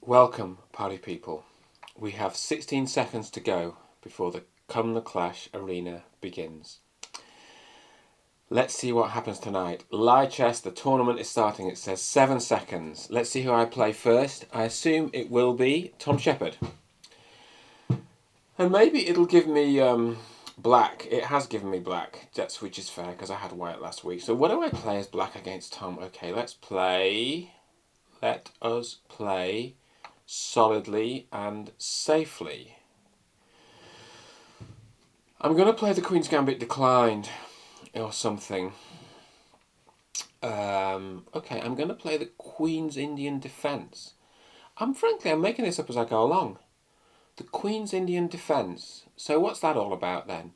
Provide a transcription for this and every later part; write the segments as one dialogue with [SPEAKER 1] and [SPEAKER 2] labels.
[SPEAKER 1] Welcome, party people. We have 16 seconds to go before the Cumnor Clash arena begins. Let's see what happens tonight. Live chess, the tournament is starting. It says 7 seconds. Let's see who I play first. I assume it will be Tom Shepherd. And maybe it'll give me black. It has given me black, which is fair because I had white last week. So what do I play as black against Tom? Okay, let us play solidly and safely. I'm going to play the Queen's Gambit declined or something. Okay, I'm going to play the Queen's Indian Defence. I'm making this up as I go along. The Queen's Indian Defence. So what's that all about then?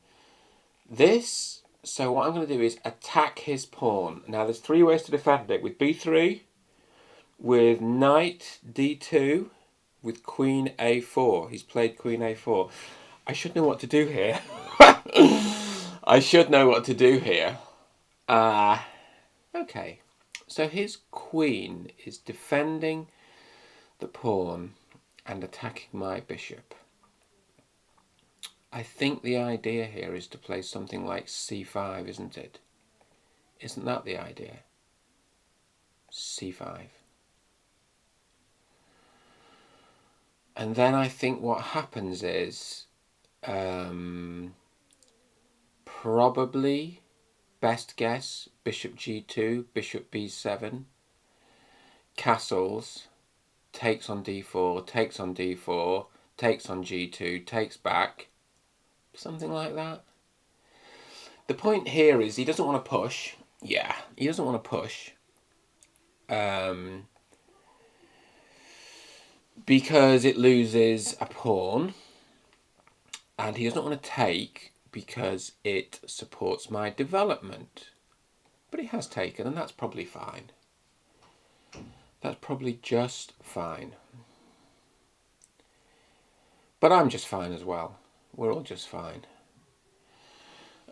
[SPEAKER 1] So what I'm going to do is attack his pawn. Now there's 3 ways to defend it. With b3, with knight d2, with queen a4. He's played queen a4. I should know what to do here. Okay. So his queen is defending the pawn and attacking my bishop. I think the idea here is to play something like c5, isn't it? Isn't that the idea? c5. And then I think what happens is probably, best guess, bishop g2, bishop b7, castles, takes on d4, takes on d4, takes on g2, takes back, something like that. The point here is he doesn't want to push. Yeah, he doesn't want to push. Because it loses a pawn, and he doesn't want to take because it supports my development. But he has taken, and that's probably fine. That's probably just fine. But I'm just fine as well. We're all just fine.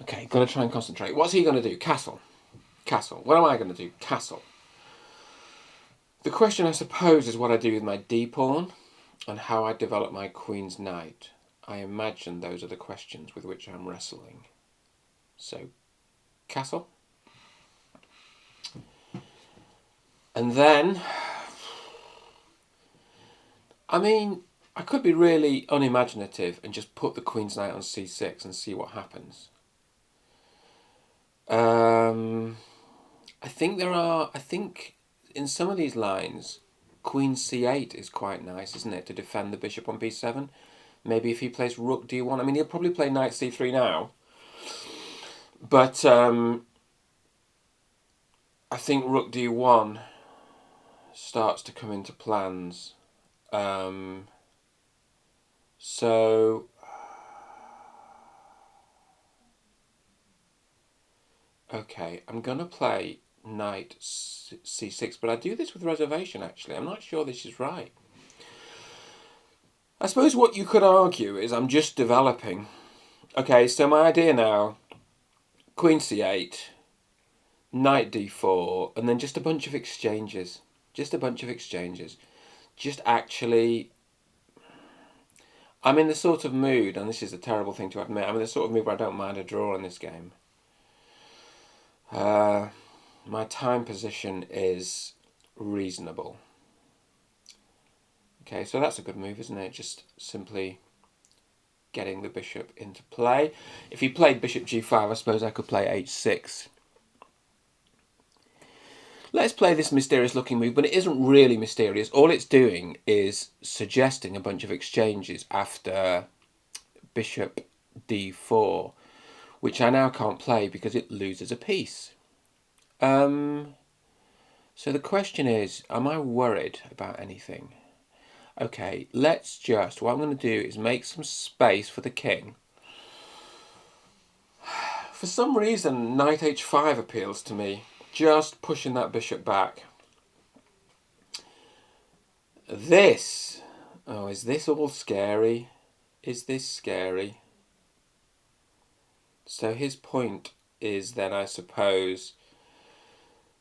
[SPEAKER 1] Okay, got to try and concentrate. What's he going to do? Castle. Castle. What am I going to do? Castle. The question, I suppose, is what I do with my d-pawn and how I develop my queen's knight. I imagine those are the questions with which I'm wrestling. So, castle. And then, I could be really unimaginative and just put the queen's knight on c6 and see what happens. I think in some of these lines, queen c8 is quite nice, isn't it, to defend the bishop on b7? Maybe if he plays rook d1, he'll probably play knight c3 now. But I think rook d1 starts to come into plans. Okay, I'm going to play knight c6, but I do this with reservation, actually. I'm not sure this is right. I suppose what you could argue is I'm just developing. Okay, so my idea now, queen c8, knight d4, and then just a bunch of exchanges. Just actually, I'm in the sort of mood, and this is a terrible thing to admit, I'm in the sort of mood where I don't mind a draw in this game. My time position is reasonable. Okay, so that's a good move, isn't it? Just simply getting the bishop into play. If he played bishop g5, I suppose I could play h6. Let's play this mysterious looking move, but it isn't really mysterious. All it's doing is suggesting a bunch of exchanges after bishop d4, which I now can't play because it loses a piece. So the question is, am I worried about anything? Okay, what I'm going to do is make some space for the king. For some reason, knight h5 appeals to me. Just pushing that bishop back. Is this all scary? Is this scary? So his point is then, I suppose,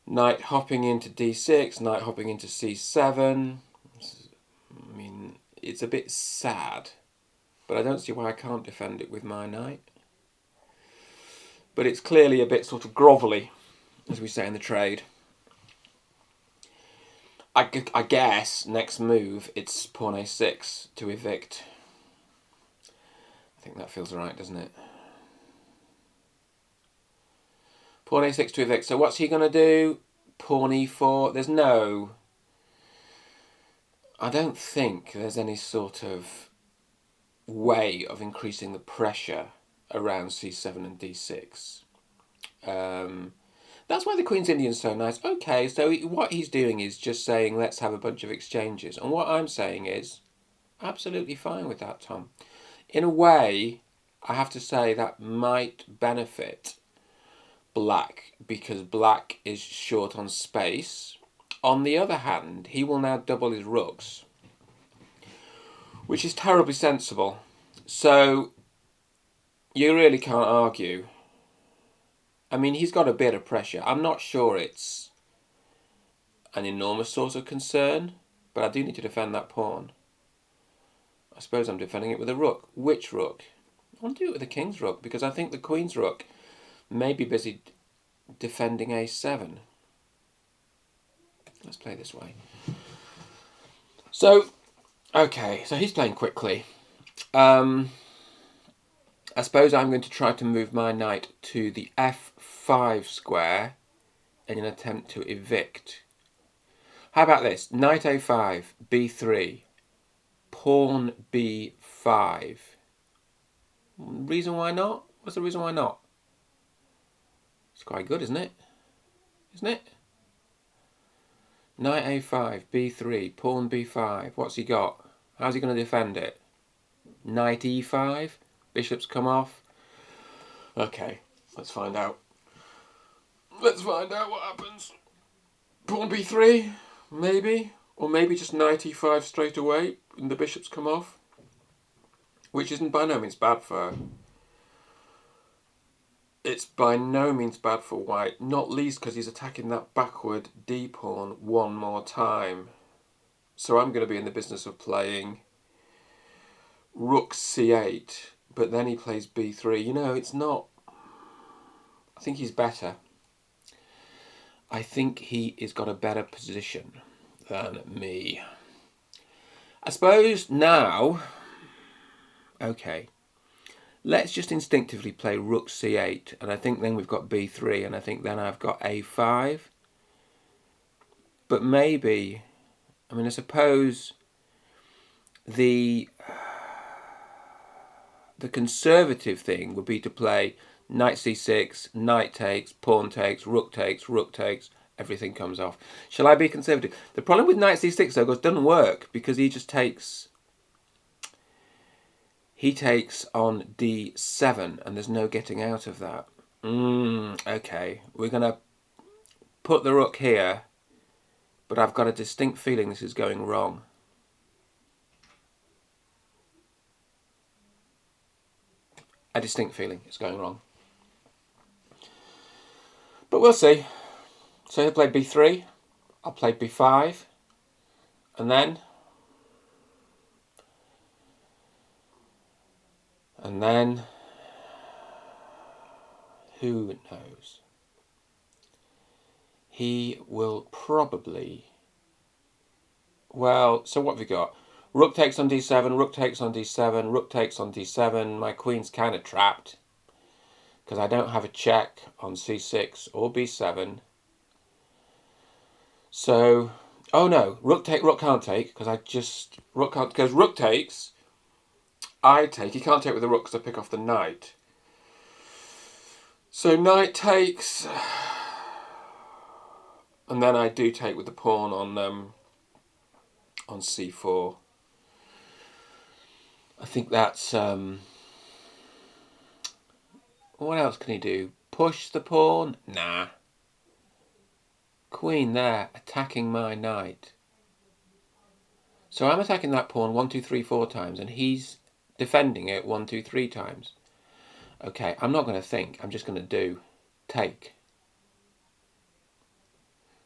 [SPEAKER 1] knight hopping into d6, knight hopping into c7. I mean, it's a bit sad, but I don't see why I can't defend it with my knight. But it's clearly a bit sort of grovelly, as we say in the trade. I guess next move it's pawn a6 to evict. I think that feels right, doesn't it? Pawn a6 to evict. So what's he going to do? Pawn e4. There's no... I don't think there's any sort of way of increasing the pressure around c7 and d6. That's why the Queen's Indian's so nice. Okay, so what he's doing is just saying, let's have a bunch of exchanges. And what I'm saying is, absolutely fine with that, Tom. In a way, I have to say that might benefit black, because black is short on space. On the other hand, he will now double his rooks, which is terribly sensible. So, you really can't argue. I mean, he's got a bit of pressure. I'm not sure it's an enormous source of concern, but I do need to defend that pawn. I suppose I'm defending it with a rook. Which rook? I want to do it with the king's rook, because I think the queen's rook may be busy defending a7. Let's play this way. So, okay, so he's playing quickly. I suppose I'm going to try to move my knight to the f5 square in an attempt to evict. How about this? Knight a5, b3, pawn b5. Reason why not? What's the reason why not? It's quite good, isn't it? Isn't it? Knight a5, b3, pawn b5. What's he got? How's he going to defend it? Knight e5, bishops come off. Okay, let's find out. Let's find out what happens. Pawn b3, maybe? Or maybe just knight e5 straight away and the bishops come off. Which isn't by no means bad for... It's by no means bad for white, not least because he's attacking that backward d-pawn one more time. So I'm going to be in the business of playing rook c8, but then he plays b3. You know, it's not... I think he's better. I think he has got a better position than me. I suppose now... Okay. Let's just instinctively play rook c8, and I think then we've got b3, and I think then I've got a5. But maybe... I mean, I suppose the conservative thing would be to play knight c6, knight takes, pawn takes, rook takes, everything comes off. Shall I be conservative? The problem with knight c6 though is it doesn't work because he just takes... He takes on d7 and there's no getting out of that. Okay, we're going to put the rook here, but I've got a distinct feeling this is going wrong. A distinct feeling it's going wrong. But we'll see. So he'll play b3, I'll play b5, and then... who knows? He will probably... Well, so what have we got? Rook takes on d7, rook takes on d7, rook takes on d7. My queen's kind of trapped because I don't have a check on c6 or b7. So, oh no, rook can't take because because rook takes, I take. He can't take with the rook because I pick off the knight. So knight takes, and then I do take with the pawn on c4. I think that's... what else can he do? Push the pawn? Nah. Queen there, attacking my knight. So I'm attacking that pawn 1, 2, 3, 4 times, and he's defending it 1, 2, 3 times. Okay, I'm not going to think. I'm just going to do take.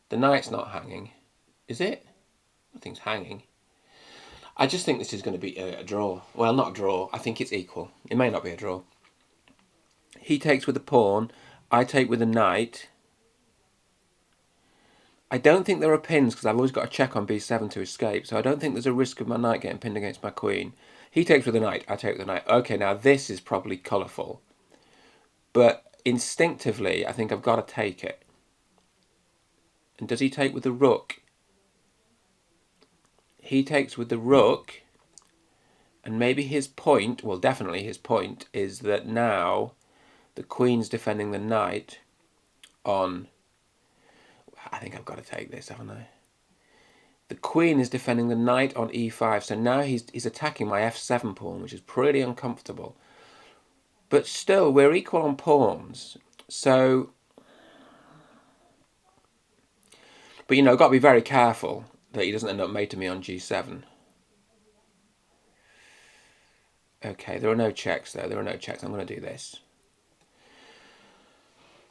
[SPEAKER 1] The knight's not hanging, is it? Nothing's hanging. I just think this is going to be a draw. Well, not a draw. I think it's equal. It may not be a draw. He takes with the pawn. I take with the knight. I don't think there are pins because I've always got a check on b7 to escape. So I don't think there's a risk of my knight getting pinned against my queen. He takes with the knight. I take with the knight. Okay, now this is probably colourful. But instinctively, I think I've got to take it. And does he take with the rook? He takes with the rook. And maybe his point, well, definitely his point, is that now the queen's defending the knight on... I think I've got to take this, haven't I? The queen is defending the knight on e5, so now he's attacking my f7 pawn, which is pretty uncomfortable. But still, we're equal on pawns, so... But, you know, got to be very careful that he doesn't end up mating me on g7. Okay, there are no checks, though. There are no checks. I'm going to do this.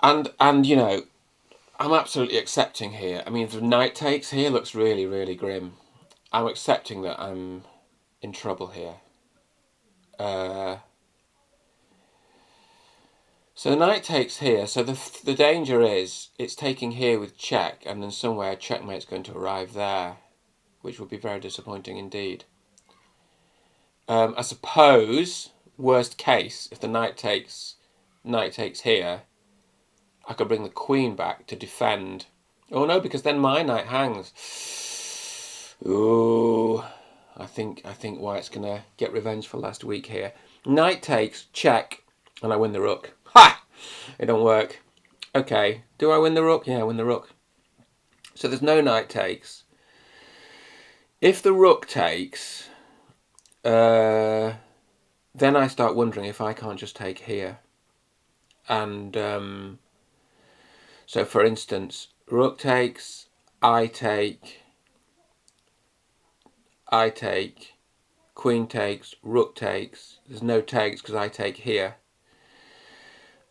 [SPEAKER 1] And you know, I'm absolutely accepting here. I mean, if the knight takes here, looks really, really grim. I'm accepting that I'm in trouble here. So the knight takes here. So the danger is it's taking here with check, and then somewhere checkmate's going to arrive there, which would be very disappointing indeed. I suppose, worst case, if the knight takes here, I could bring the queen back to defend. Oh no, because then my knight hangs. Ooh, I think White's gonna get revenge for last week here. Knight takes, check, and I win the rook. Ha! It don't work. Okay, do I win the rook? Yeah, I win the rook. So there's no knight takes. If the rook takes, then I start wondering if I can't just take here. And so, for instance, rook takes, I take, queen takes, rook takes. There's no takes because I take here.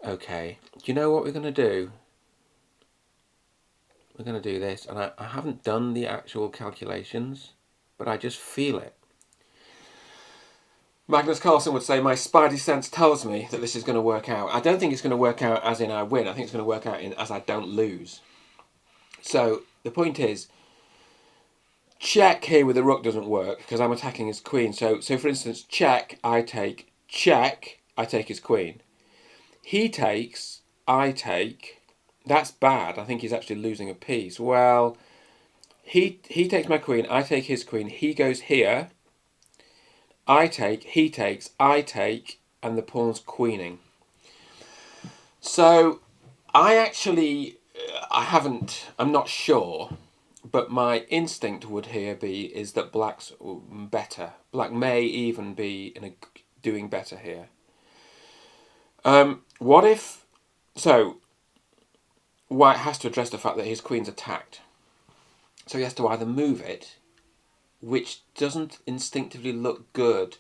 [SPEAKER 1] Okay, do you know what we're going to do? We're going to do this, and I haven't done the actual calculations, but I just feel it. Magnus Carlsen would say, my spidey sense tells me that this is going to work out. I don't think it's going to work out as in I win. I think it's going to work out in as I don't lose. So the point is, check here with the rook doesn't work because I'm attacking his queen. So for instance, check, I take his queen. He takes, I take. That's bad. I think he's actually losing a piece. Well, he takes my queen, I take his queen. He goes here. I take, he takes, I take, and the pawn's queening. So I'm not sure, but my instinct would here is that black's better. Black may even be doing better here. What if, so White has to address the fact that his queen's attacked. So he has to either move it, which doesn't instinctively look good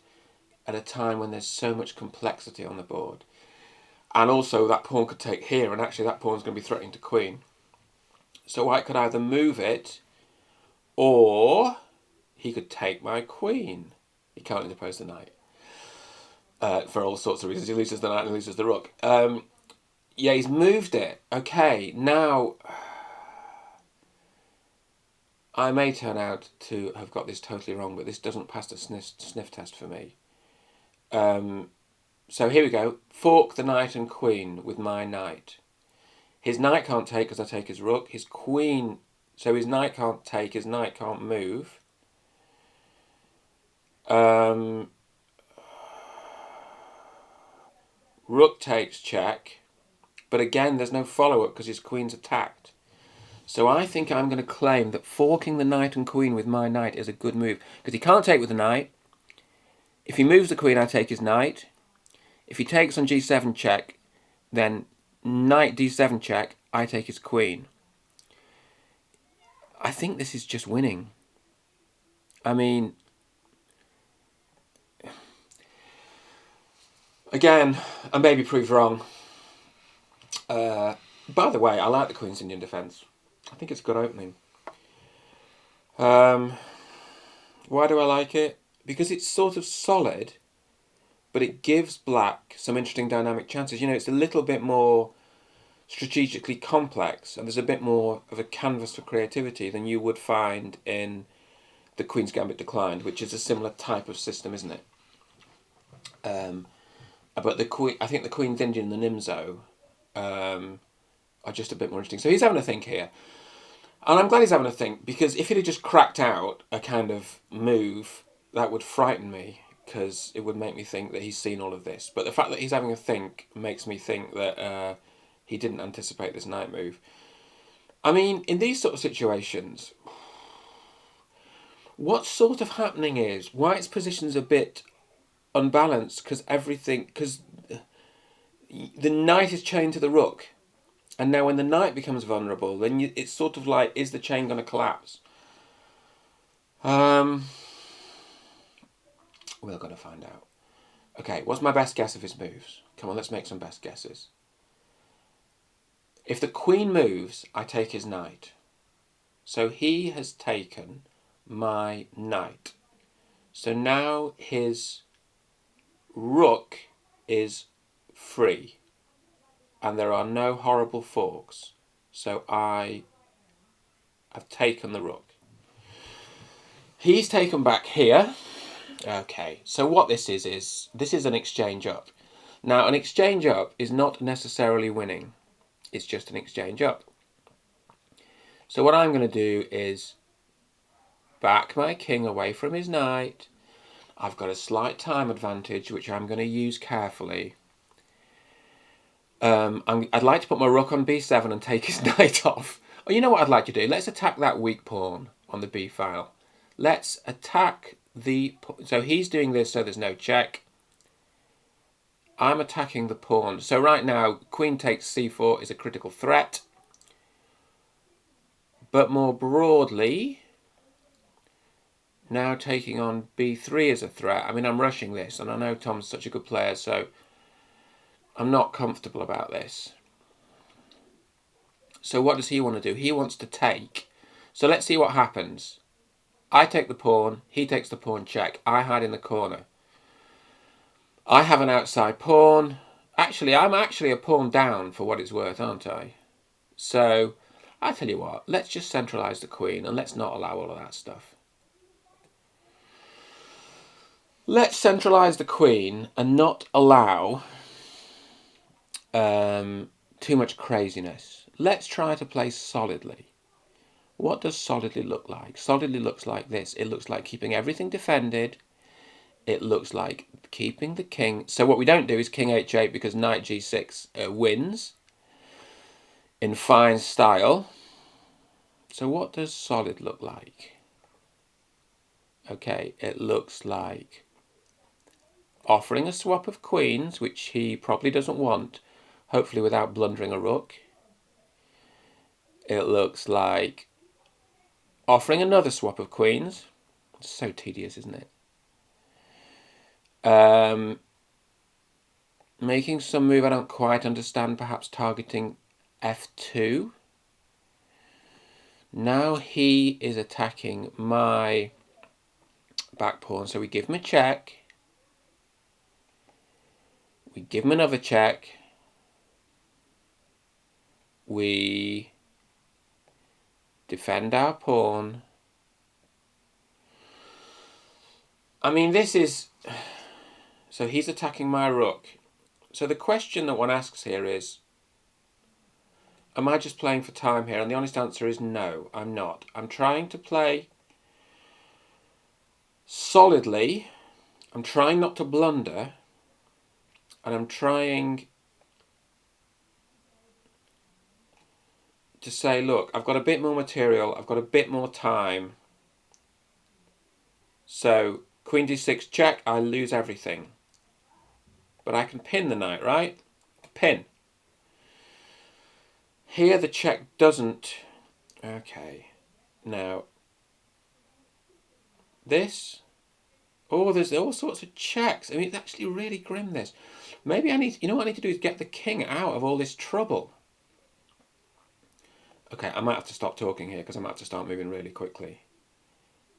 [SPEAKER 1] at a time when there's so much complexity on the board. And also that pawn could take here, and actually that pawn's going to be threatening to queen. So White could either move it, or he could take my queen. He can't interpose the knight. For all sorts of reasons. He loses the knight and loses the rook. Yeah, he's moved it. Okay, now I may turn out to have got this totally wrong, but this doesn't pass the sniff test for me. So here we go. Fork the knight and queen with my knight. His knight can't take because I take his rook. His queen, so his knight can't take, his knight can't move. Rook takes check. But again, there's no follow-up because his queen's attacked. So I think I'm going to claim that forking the knight and queen with my knight is a good move. Because he can't take with the knight. If he moves the queen, I take his knight. If he takes on g7 check, then knight d7 check, I take his queen. I think this is just winning. I mean, again, I may be proved wrong. By the way, I like the Queen's Indian defence. I think it's a good opening. Why do I like it? because it's sort of solid, but it gives black some interesting dynamic chances. You know, it's a little bit more strategically complex, and there's a bit more of a canvas for creativity than you would find in the Queen's Gambit Declined, which is a similar type of system, isn't it? But the Queen, I think the Queen's Indian and the Nimzo are just a bit more interesting. So he's having a think here. And I'm glad he's having a think, because if he'd have just cracked out a kind of move, that would frighten me, because it would make me think that he's seen all of this. But the fact that he's having a think makes me think that he didn't anticipate this knight move. I mean, in these sort of situations, what's sort of happening is White's position's a bit unbalanced, because the knight is chained to the rook. And now when the knight becomes vulnerable, then it's sort of like, is the chain going to collapse? We're going to find out. Okay, what's my best guess of his moves? Come on, let's make some best guesses. If the queen moves, I take his knight. So he has taken my knight. So now his rook is free. And there are no horrible forks. So I have taken the rook. He's taken back here. Okay, so what this is an exchange up. Now, an exchange up is not necessarily winning. It's just an exchange up. So what I'm going to do is back my king away from his knight. I've got a slight time advantage, which I'm going to use carefully. I'd like to put my rook on b7 and take his knight off. Or you know what I'd like to do? Let's attack that weak pawn on the b file. Let's attack the... So he's doing this so there's no check. I'm attacking the pawn. So right now, queen takes c4 is a critical threat. But more broadly, now taking on b3 is a threat. I mean, I'm rushing this, and I know Tom's such a good player, so I'm not comfortable about this. So what does he want to do? He wants to take. So let's see what happens. I take the pawn, he takes the pawn check. I hide in the corner. I have an outside pawn. Actually, I'm actually a pawn down for what it's worth, aren't I? So, I tell you what, let's just centralise the queen and let's not allow all of that stuff. Let's centralise the queen and not allow too much craziness. Let's try to play solidly. What does solidly look like? Solidly looks like this. It looks like keeping everything defended. It looks like keeping the king. So what we don't do is king h8 because knight g6 wins in fine style. So what does solid look like? Okay, it looks like offering a swap of queens, which he probably doesn't want, hopefully without blundering a rook. It looks like offering another swap of queens. It's so tedious, isn't it? Making some move I don't quite understand, perhaps targeting f2. Now he is attacking my back pawn, so we give him a check. We give him another check. We defend our pawn. I mean, this is... So he's attacking my rook. So the question that one asks here is, am I just playing for time here? And the honest answer is no, I'm not. I'm trying to play solidly. I'm trying not to blunder. And I'm trying to say, look, I've got a bit more material. I've got a bit more time. So queen d6 check, I lose everything. But I can pin the knight, right? Pin. Here the check doesn't... Okay. Now, this... Oh, there's all sorts of checks. I mean, it's actually really grim, this. Maybe I need... You know what I need to do is get the king out of all this trouble. Okay, I might have to stop talking here because I might have to start moving really quickly.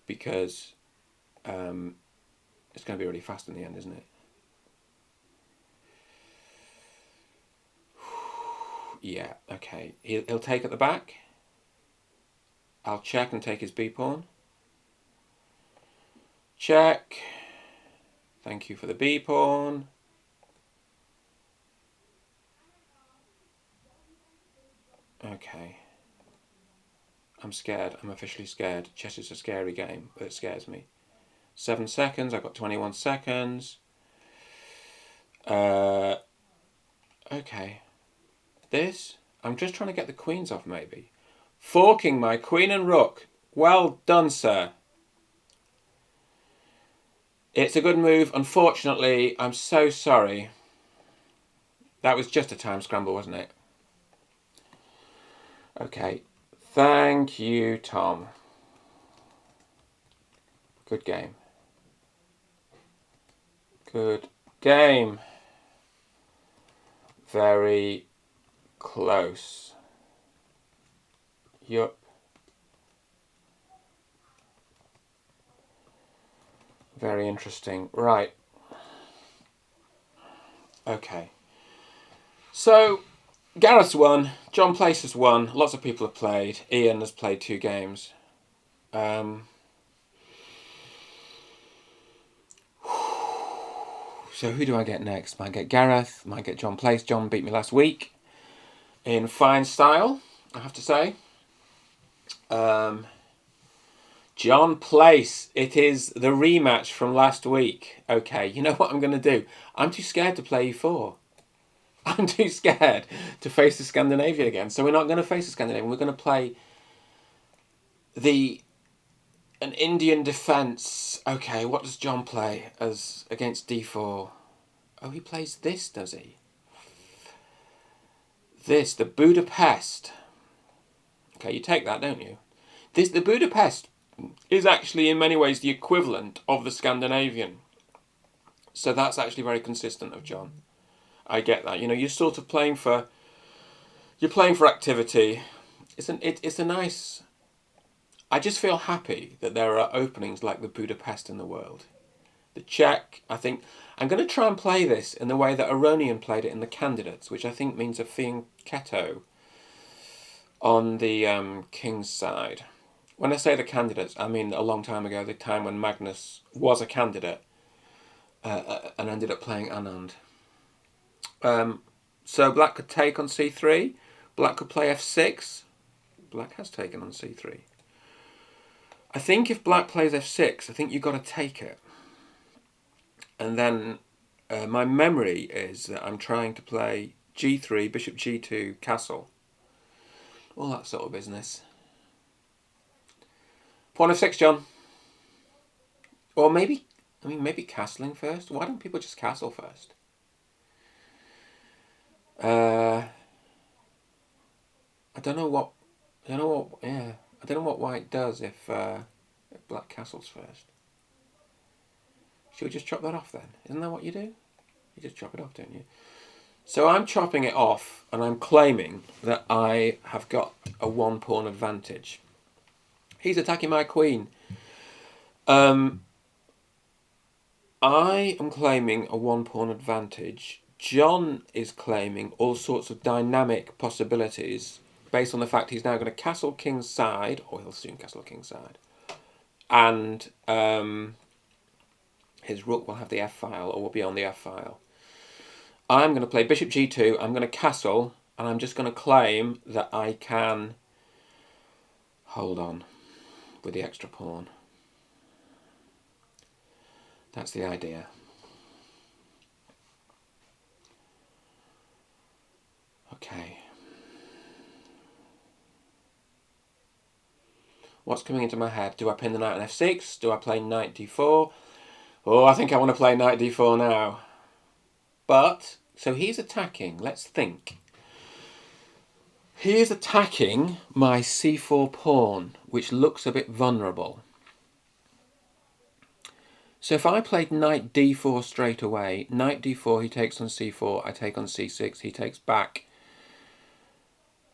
[SPEAKER 1] Because It's going to be really fast in the end, isn't it? Yeah, okay. He'll take at the back. I'll check and take his b-pawn. Check. Thank you for the b-pawn. Okay. I'm scared. I'm officially scared. Chess is a scary game, but it scares me. 7 seconds. I've got 21 seconds. Okay. This. I'm just trying to get the queens off, maybe. Forking my queen and rook. Well done, sir. It's a good move. Unfortunately, I'm so sorry. That was just a time scramble, wasn't it? Okay. Thank you, Tom. Good game. Good game. Very close. Yup. Very interesting. Right. Okay. So, Gareth's won. John Place has won. Lots of people have played. Ian has played 2 games. So who do I get next? Might get Gareth. Might get John Place. John beat me last week in fine style, I have to say. John Place. It is the rematch from last week. Okay, you know what I'm going to do? I'm too scared to play e4. I'm too scared to face the Scandinavian again. So we're not going to face the Scandinavian. We're going to play an Indian defence. Okay, what does John play as against d4? Oh, he plays this, does he? This, the Budapest. Okay, you take that, don't you? The Budapest is actually in many ways the equivalent of the Scandinavian. So that's actually very consistent of John. I get that. You know, you're sort of playing for activity. It's a nice. I just feel happy that there are openings like the Budapest in the world. The Czech, I think, I'm going to try and play this in the way that Aronian played it in the Candidates, which I think means a fianchetto on the king's side. When I say the Candidates, I mean a long time ago, the time when Magnus was a candidate and ended up playing Anand. So black could take on c3. Black could play f6. Black has taken on c3. I think if black plays f6, I think you've got to take it. And then my memory is that I'm trying to play g3, bishop g2, castle. All that sort of business. Pawn f6, John. Or maybe castling first. Why don't people just castle first? I don't know what white does if black castles first. Should we just chop that off then? Isn't that what you do? You just chop it off, don't you? So I'm chopping it off and I'm claiming that I have got a 1 pawn advantage. He's attacking my queen. I am claiming a 1 pawn advantage. John is claiming all sorts of dynamic possibilities based on the fact he's now going to castle king's side, or he'll soon castle king's side, and his rook will have the f-file, or will be on the f-file. I'm going to play bishop g2, I'm going to castle, and I'm just going to claim that I can hold on with the extra pawn. That's the idea. Okay. What's coming into my head? Do I pin the knight on f6? Do I play knight d4? Oh, I think I want to play knight d4 now. But, so he's attacking. Let's think. He is attacking my c4 pawn, which looks a bit vulnerable. So if I played knight d4 straight away, knight d4, he takes on c4, I take on c6, he takes back.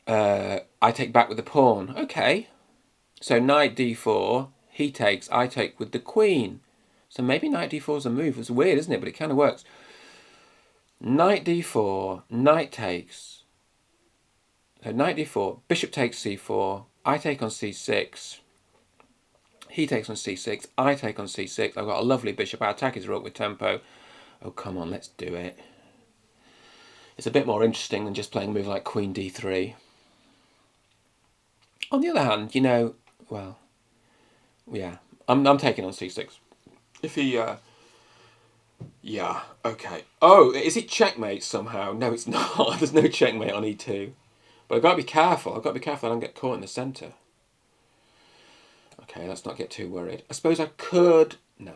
[SPEAKER 1] I take back with the pawn. Okay. So knight d4, he takes, I take with the queen. So maybe knight d4 is a move. It's weird, isn't it? But it kind of works. Knight d4, knight takes. So knight d4, bishop takes c4, I take on c6. He takes on c6, I take on c6. I've got a lovely bishop. I attack his rook with tempo. Oh, come on, let's do it. It's a bit more interesting than just playing a move like queen d3. On the other hand, you know, well, yeah, I'm taking on c6. If he, yeah, okay. Oh, is it checkmate somehow? No, it's not. There's no checkmate on e2. But I've got to be careful. I've got to be careful I don't get caught in the centre. Okay, let's not get too worried. I suppose I could... Nah,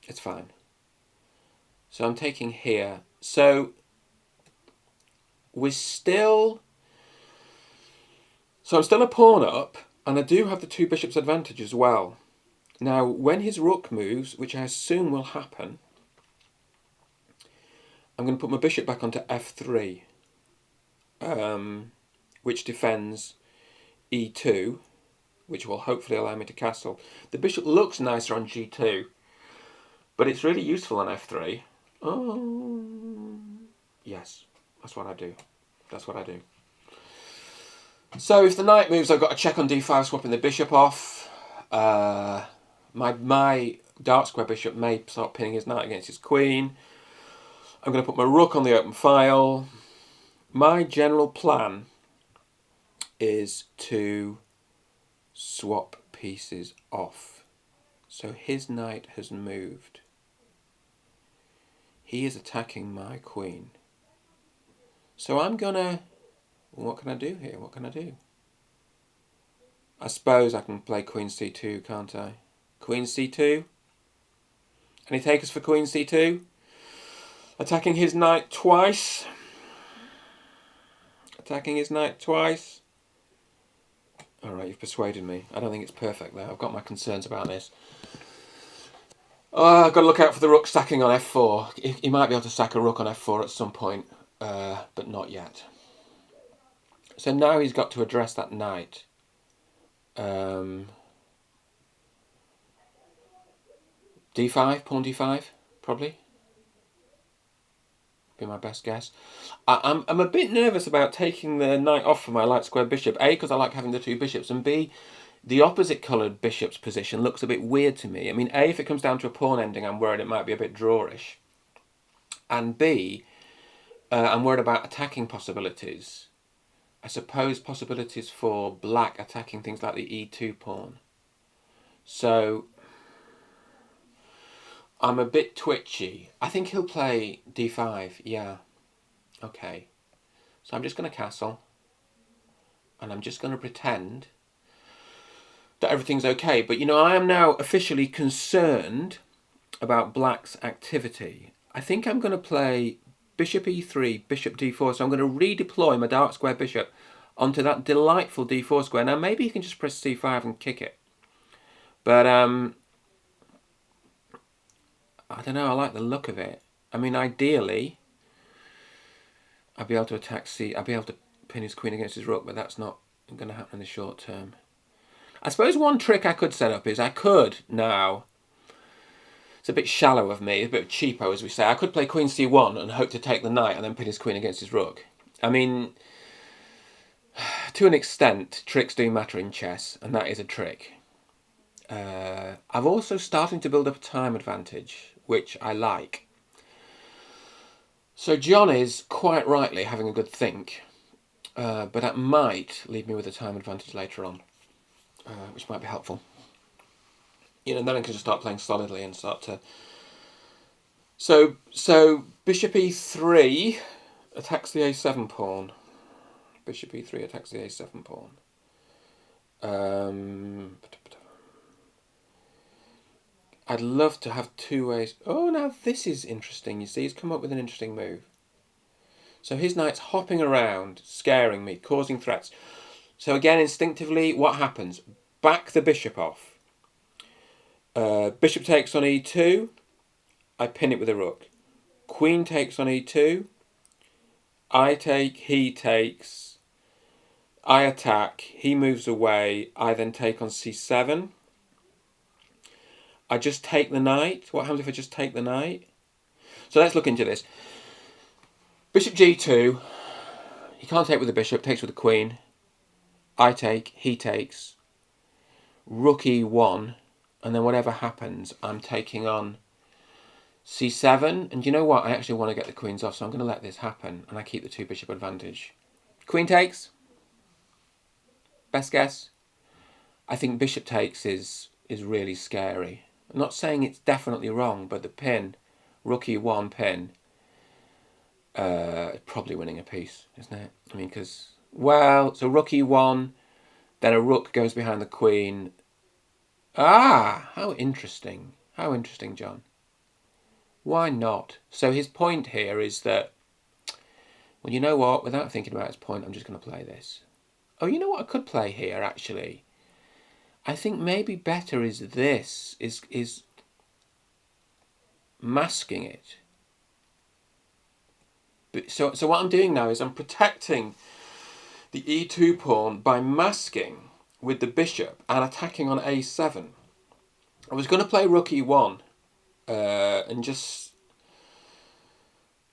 [SPEAKER 1] it's fine. So I'm taking here. So we're still... So I'm still a pawn up, and I do have the two bishops advantage as well. Now, when his rook moves, which I assume will happen, I'm going to put my bishop back onto f3, which defends e2, which will hopefully allow me to castle. The bishop looks nicer on g2, but it's really useful on f3. Oh, yes, that's what I do. That's what I do. So if the knight moves, I've got to check on d5, swapping the bishop off. My dark square bishop may start pinning his knight against his queen. I'm going to put my rook on the open file. My general plan is to swap pieces off. So his knight has moved. He is attacking my queen. So I'm going to... What can I do here? What can I do? I suppose I can play queen c2, can't I? Queen c2? Any takers for queen c2? Attacking his knight twice. Attacking his knight twice. Alright, you've persuaded me. I don't think it's perfect though. I've got my concerns about this. I've got to look out for the rook stacking on f4. He might be able to stack a rook on f4 at some point, but not yet. So now he's got to address that knight. D5, pawn d5, probably. Be my best guess. I'm a bit nervous about taking the knight off for my light square bishop. A, because I like having the two bishops, and B, the opposite coloured bishop's position looks a bit weird to me. I mean, A, if it comes down to a pawn ending, I'm worried it might be a bit drawish. And B, I'm worried about attacking possibilities. I suppose possibilities for black attacking things like the e2 pawn. So I'm a bit twitchy. I think he'll play d5, yeah. Okay. So I'm just going to castle. And I'm just going to pretend that everything's okay. But, you know, I am now officially concerned about black's activity. I think I'm going to play bishop e3, bishop d4. So I'm going to redeploy my dark square bishop onto that delightful d4 square. Now, maybe he can just press c5 and kick it. But, I don't know, I like the look of it. I mean, ideally, I'd be able to attack I'd be able to pin his queen against his rook, but that's not going to happen in the short term. I suppose one trick I could set up is I could now... It's a bit shallow of me, a bit cheapo, as we say. I could play queen c1 and hope to take the knight and then pin his queen against his rook. I mean, to an extent, tricks do matter in chess, and that is a trick. I've also starting to build up a time advantage, which I like. So John is, quite rightly, having a good think, but that might leave me with a time advantage later on, which might be helpful. You know, then I can just start playing solidly and start to... So bishop e3 attacks the a7 pawn. Bishop e3 attacks the a7 pawn. I'd love to have two ways... Oh, now this is interesting. You see, he's come up with an interesting move. So his knight's hopping around, scaring me, causing threats. So again, instinctively, what happens? Back the bishop off. Bishop takes on e2. I pin it with a rook. Queen takes on e2. I take, he takes. I attack. He moves away. I then take on c7. I just take the knight. What happens if I just take the knight? So let's look into this. Bishop g2. He can't take with the bishop, takes with the queen. I take, he takes. Rook e1. And then whatever happens, I'm taking on c7. And you know what? I actually want to get the queens off, so I'm going to let this happen. And I keep the two bishop advantage. Queen takes. Best guess. I think bishop takes is really scary. I'm not saying it's definitely wrong, but the pin, rook e1 pin, probably winning a piece, isn't it? I mean, because, well, so rook e1, then a rook goes behind the queen. Ah, how interesting. How interesting, John. Why not? So his point here is that, well, you know what? Without thinking about his point, I'm just going to play this. Oh, you know what I could play here, actually? I think maybe better is this, is masking it. So what I'm doing now is I'm protecting the e2 pawn by masking with the bishop and attacking on a7. I was going to play rook e1 and just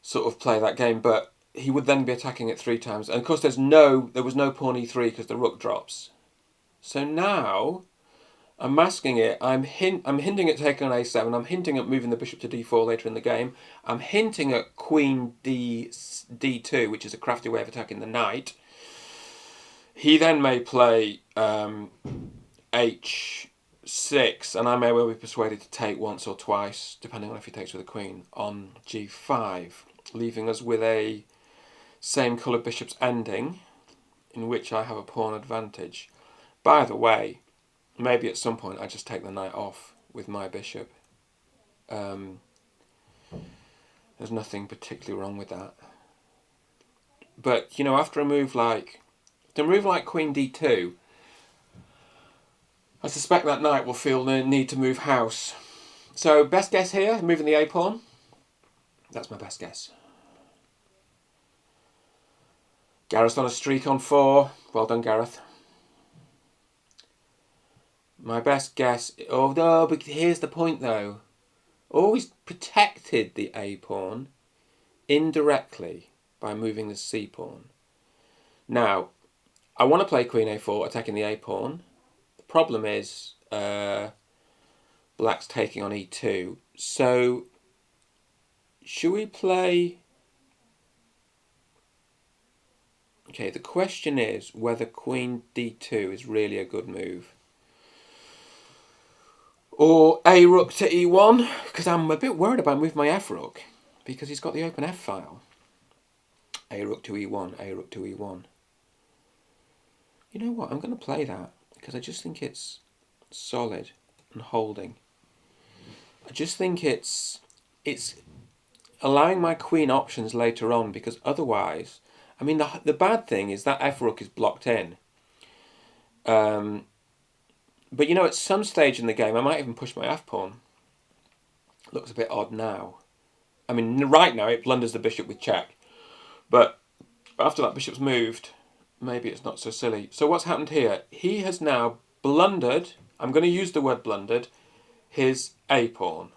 [SPEAKER 1] sort of play that game, but he would then be attacking it 3 times. And of course there was no pawn e3 because the rook drops. So now I'm masking it. I'm hinting at taking on a7. I'm hinting at moving the bishop to d4 later in the game. I'm hinting at queen d2, which is a crafty way of attacking the knight. He then may play h6, and I may well be persuaded to take once or twice, depending on if he takes with the queen, on g5, leaving us with a same colour bishop's ending, in which I have a pawn advantage. By the way, maybe at some point I just take the knight off with my bishop. There's nothing particularly wrong with that. But, you know, after a move like queen d2, I suspect that knight will feel the need to move house. So, best guess here, moving the a-pawn. That's my best guess. Gareth's on a streak on 4. Well done, Gareth. My best guess... Oh, no, but here's the point, though. Always protected the a-pawn indirectly by moving the c-pawn. Now, I want to play queen a4, attacking the a-pawn. The problem is black's taking on e2. So, should we play... Okay, the question is whether queen d2 is really a good move. Or a-rook to e1, because I'm a bit worried about moving my f-rook, because he's got the open f-file. A-rook to e1, a-rook to e1. You know what, I'm going to play that, because I just think it's solid and holding. I just think it's allowing my queen options later on, because otherwise, I mean, the bad thing is that f-rook is blocked in. But, you know, at some stage in the game, I might even push my f-pawn. Looks a bit odd now. I mean, right now, it blunders the bishop with check. But after that bishop's moved, maybe it's not so silly. So what's happened here? He has now blundered, I'm going to use the word blundered, his a-pawn.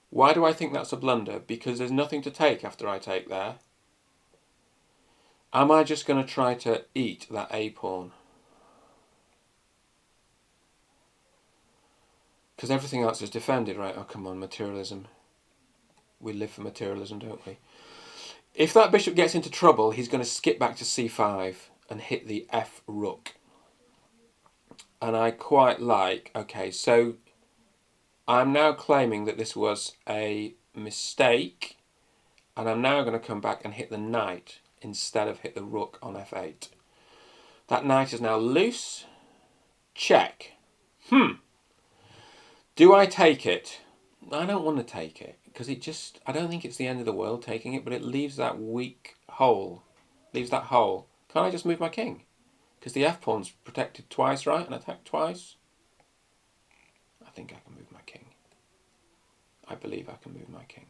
[SPEAKER 1] Why do I think that's a blunder? Because there's nothing to take after I take there. Am I just going to try to eat that a-pawn? Because everything else is defended, right? Oh, come on, materialism. We live for materialism, don't we? If that bishop gets into trouble, he's going to skip back to c5 and hit the f-rook. And I quite like... Okay, so I'm now claiming that this was a mistake. And I'm now going to come back and hit the knight instead of hit the rook on f8. That knight is now loose. Check. Do I take it? I don't want to take it, because I don't think it's the end of the world taking it, but it leaves that weak hole. Leaves that hole. Can't I just move my king? Because the f-pawn's protected twice, right? And attacked twice. I think I can move my king. I believe I can move my king.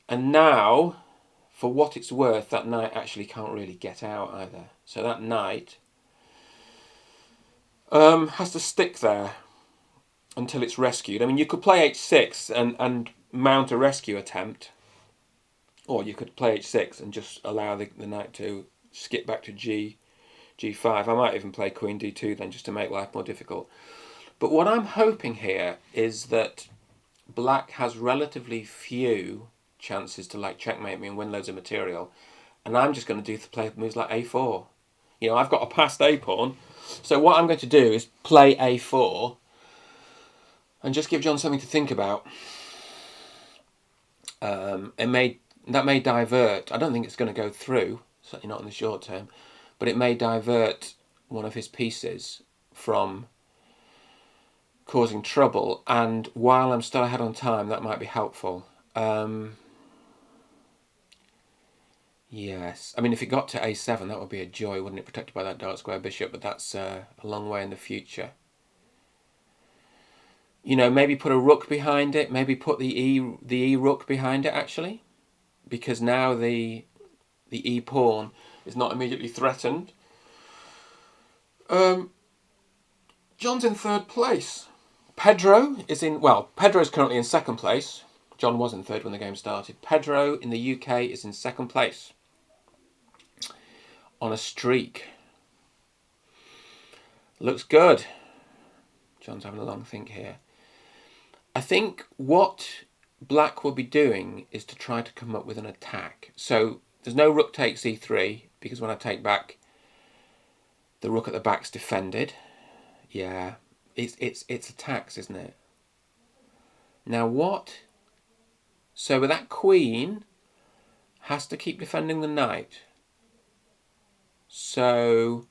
[SPEAKER 1] And now, for what it's worth, that knight actually can't really get out either. So that knight has to stick there. until it's rescued. I mean, you could play h6 and mount a rescue attempt, or you could play h6 and just allow the knight to skip back to g5. I might even play queen d2 then, just to make life more difficult. But what I'm hoping here is that black has relatively few chances to like checkmate me and win loads of material, and I'm just going to play moves like a4. You know, I've got a passed a pawn, so what I'm going to do is play a4 and just give John something to think about. That may divert. I don't think it's going to go through, certainly not in the short term, but it may divert one of his pieces from causing trouble, and while I'm still ahead on time, that might be helpful. Yes, I mean, if it got to a7, that would be a joy, wouldn't it? Protected by that dark square bishop, but that's a long way in the future. You know, maybe put a rook behind it. Maybe put the e rook behind it, actually, because now the e pawn is not immediately threatened. John's in third place. Pedro's currently in second place. John was in third when the game started. Pedro in the UK is in second place on a streak. Looks good. John's having a long think here. I think what black will be doing is to try to come up with an attack. So there's no rook takes e3, because when I take back, the rook at the back's defended. Yeah, it's attacks, isn't it? Now what? So with that queen has to keep defending the knight. So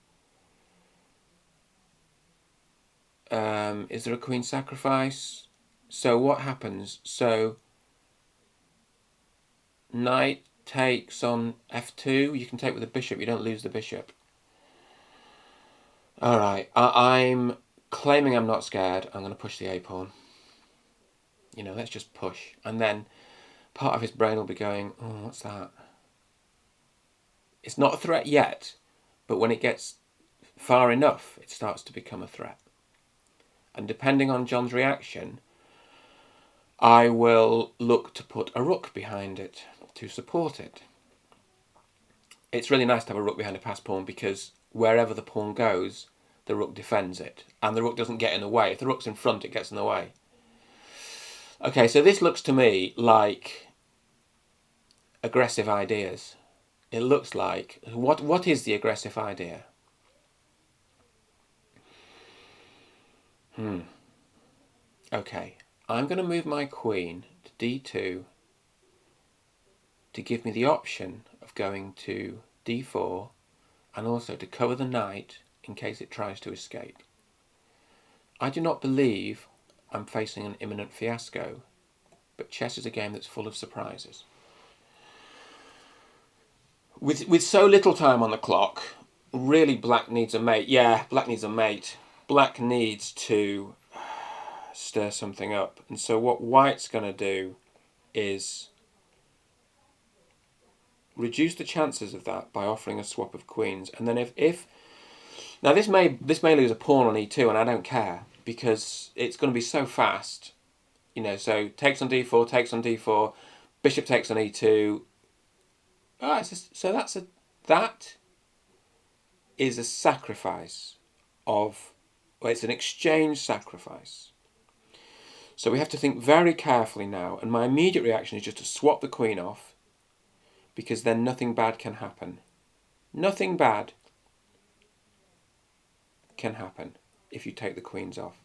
[SPEAKER 1] is there a queen sacrifice? So what happens? So knight takes on f2. You can take with the bishop. You don't lose the bishop. All right. I'm claiming I'm not scared. I'm going to push the a pawn. You know, let's just push. And then part of his brain will be going, oh, what's that? It's not a threat yet, but when it gets far enough, it starts to become a threat. And depending on John's reaction, I will look to put a rook behind it to support it. It's really nice to have a rook behind a passed pawn, because wherever the pawn goes, the rook defends it. And the rook doesn't get in the way. If the rook's in front, it gets in the way. Okay, so this looks to me like aggressive ideas. It looks like... What is the aggressive idea? Okay, I'm going to move my queen to d2 to give me the option of going to d4 and also to cover the knight in case it tries to escape. I do not believe I'm facing an imminent fiasco, but chess is a game that's full of surprises. With so little time on the clock, really black needs a mate. Yeah, black needs a mate. Black needs to stir something up. And so what white's going to do is reduce the chances of that by offering a swap of queens. And then if now this may lose a pawn on e2, and I don't care, because it's going to be so fast. You know, so takes on d4, takes on d4, bishop takes on e2. Oh, so that is a sacrifice of, well, it's an exchange sacrifice. So we have to think very carefully now, and my immediate reaction is just to swap the queen off, because then nothing bad can happen. Nothing bad can happen if you take the queens off.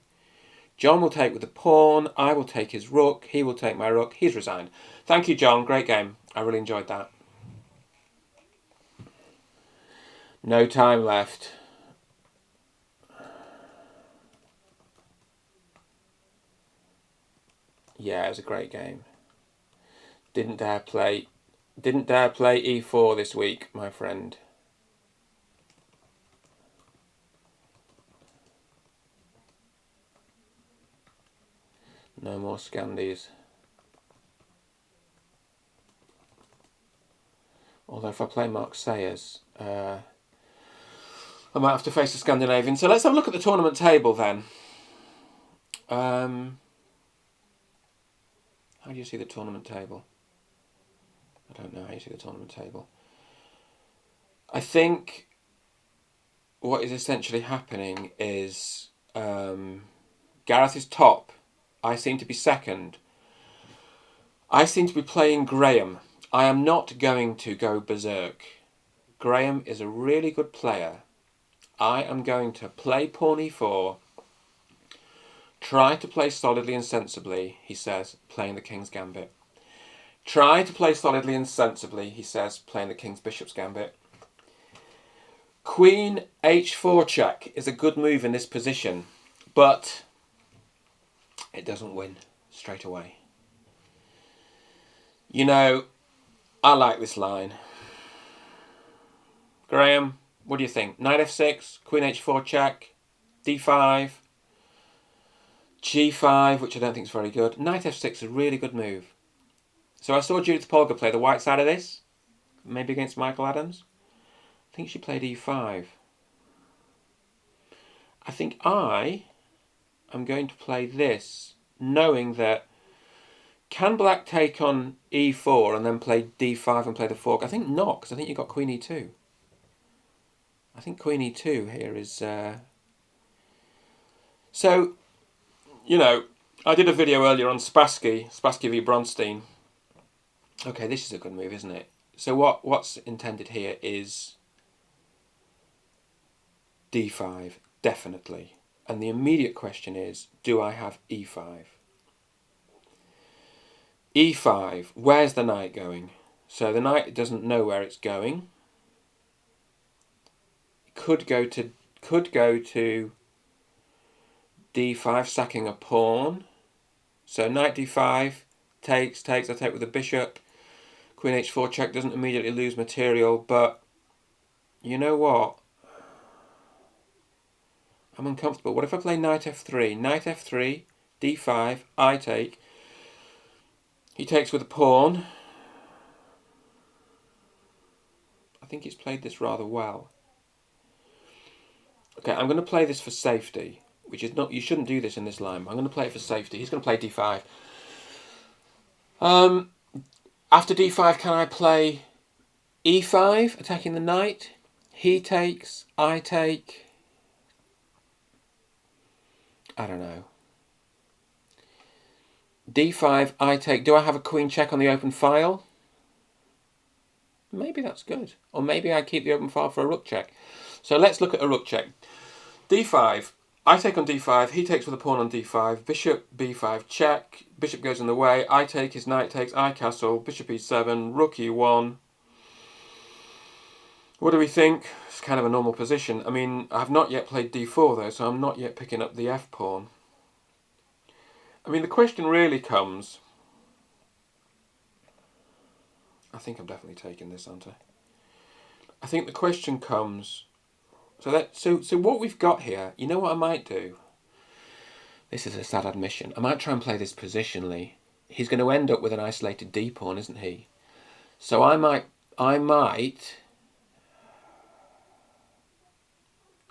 [SPEAKER 1] John will take with the pawn, I will take his rook, he will take my rook, he's resigned. Thank you, John, great game. I really enjoyed that. No time left. Yeah, it was a great game. Didn't dare play e4 this week, my friend. No more Scandies. Although if I play Mark Sayers, I might have to face a Scandinavian. So let's have a look at the tournament table then. How do you see the tournament table? I don't know how you see the tournament table. I think what is essentially happening is Gareth is top. I seem to be second. I seem to be playing Graham. I am not going to go berserk. Graham is a really good player. I am going to play pawn e4. Try to play solidly and sensibly, he says, playing the King's Gambit. Try to play solidly and sensibly, he says, playing the King's Bishop's Gambit. Queen h4 check is a good move in this position, but it doesn't win straight away. You know, I like this line. Graham, what do you think? Knight f6, queen h4 check, d5, g5, which I don't think is very good. Knight f6 is a really good move. So I saw Judith Polgar play the white side of this, maybe against Michael Adams. I think she played e5. I think I am going to play this, knowing that can black take on e4 and then play d5 and play the fork? I think not, because I think you've got queen e2. I think queen e2 here is... So, you know, I did a video earlier on Spassky v Bronstein. Okay, this is a good move, isn't it? So what's intended here is d5, definitely. And the immediate question is, do I have e5? e5, where's the knight going? So the knight doesn't know where it's going. Could go to d5, sacking a pawn. So knight d5, takes, I take with the bishop. Queen h4 check doesn't immediately lose material, but you know what? I'm uncomfortable. What if I play knight f3? Knight f3, d5, I take. He takes with a pawn. I think he's played this rather well. Okay, I'm going to play this for safety, which is not... You shouldn't do this in this line. I'm going to play it for safety. He's going to play d5. After d5, can I play e5, attacking the knight? He takes, I take. I don't know. d5, I take. Do I have a queen check on the open file? Maybe that's good. Or maybe I keep the open file for a rook check. So let's look at a rook check. d5, I take on d5, he takes with a pawn on d5, bishop b5 check, bishop goes in the way, I take, his knight takes, I castle, bishop e7, rook e1. What do we think? It's kind of a normal position. I mean, I've not yet played d4 though, so I'm not yet picking up the f pawn. I mean, the question really comes... I think I'm definitely taking this, aren't I? I think the question comes... So what we've got here, you know what I might do? This is a sad admission. I might try and play this positionally. He's going to end up with an isolated d pawn, isn't he? So I might...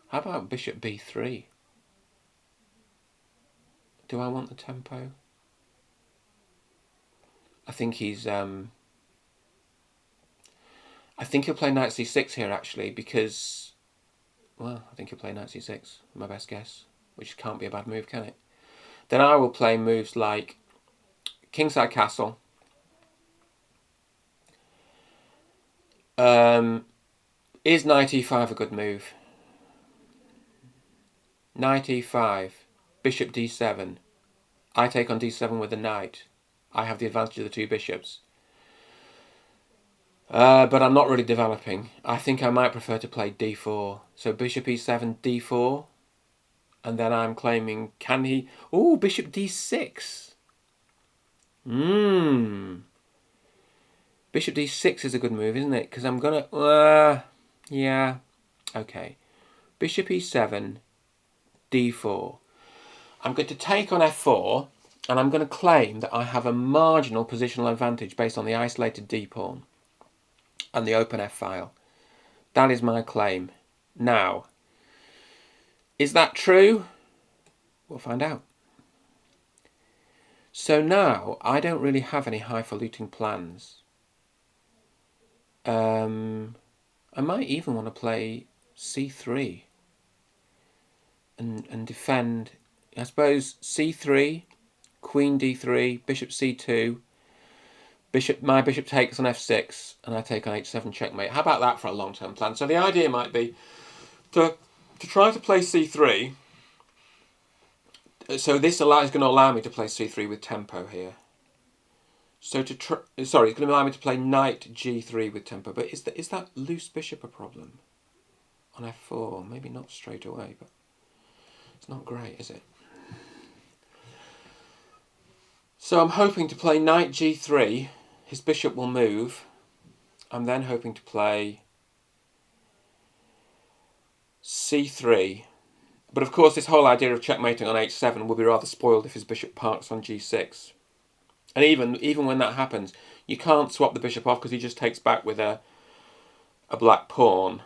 [SPEAKER 1] How about bishop b3? Do I want the tempo? I think he's... I think he'll play knight c6 here, actually, because... Well, I think he'll play knight c6, my best guess. Which can't be a bad move, can it? Then I will play moves like kingside castle. Is knight e5 a good move? Knight e5, bishop d7. I take on d7 with the knight. I have the advantage of the two bishops. But I'm not really developing. I think I might prefer to play d4. So bishop e7, d4. And then I'm claiming, can he... Oh, bishop d6. Bishop d6 is a good move, isn't it? Because I'm going to... yeah. Okay. Bishop e7, d4. I'm going to take on f4, and I'm going to claim that I have a marginal positional advantage based on the isolated d pawn and the open f file. That is my claim. Now, is that true? We'll find out. So now I don't really have any highfalutin plans. I might even want to play c3 and defend. I suppose c3, queen d3, bishop c2, my bishop takes on f6, and I take on h7 checkmate. How about that for a long-term plan? So the idea might be to try to play c3. So this is going to allow me to play c3 with tempo here. So it's going to allow me to play knight g3 with tempo. But is that loose bishop a problem on f4? Maybe not straight away, but it's not great, is it? So I'm hoping to play knight g3. His bishop will move. I'm then hoping to play c3. But of course, this whole idea of checkmating on h7 will be rather spoiled if his bishop parks on g6. And even when that happens, you can't swap the bishop off because he just takes back with a black pawn,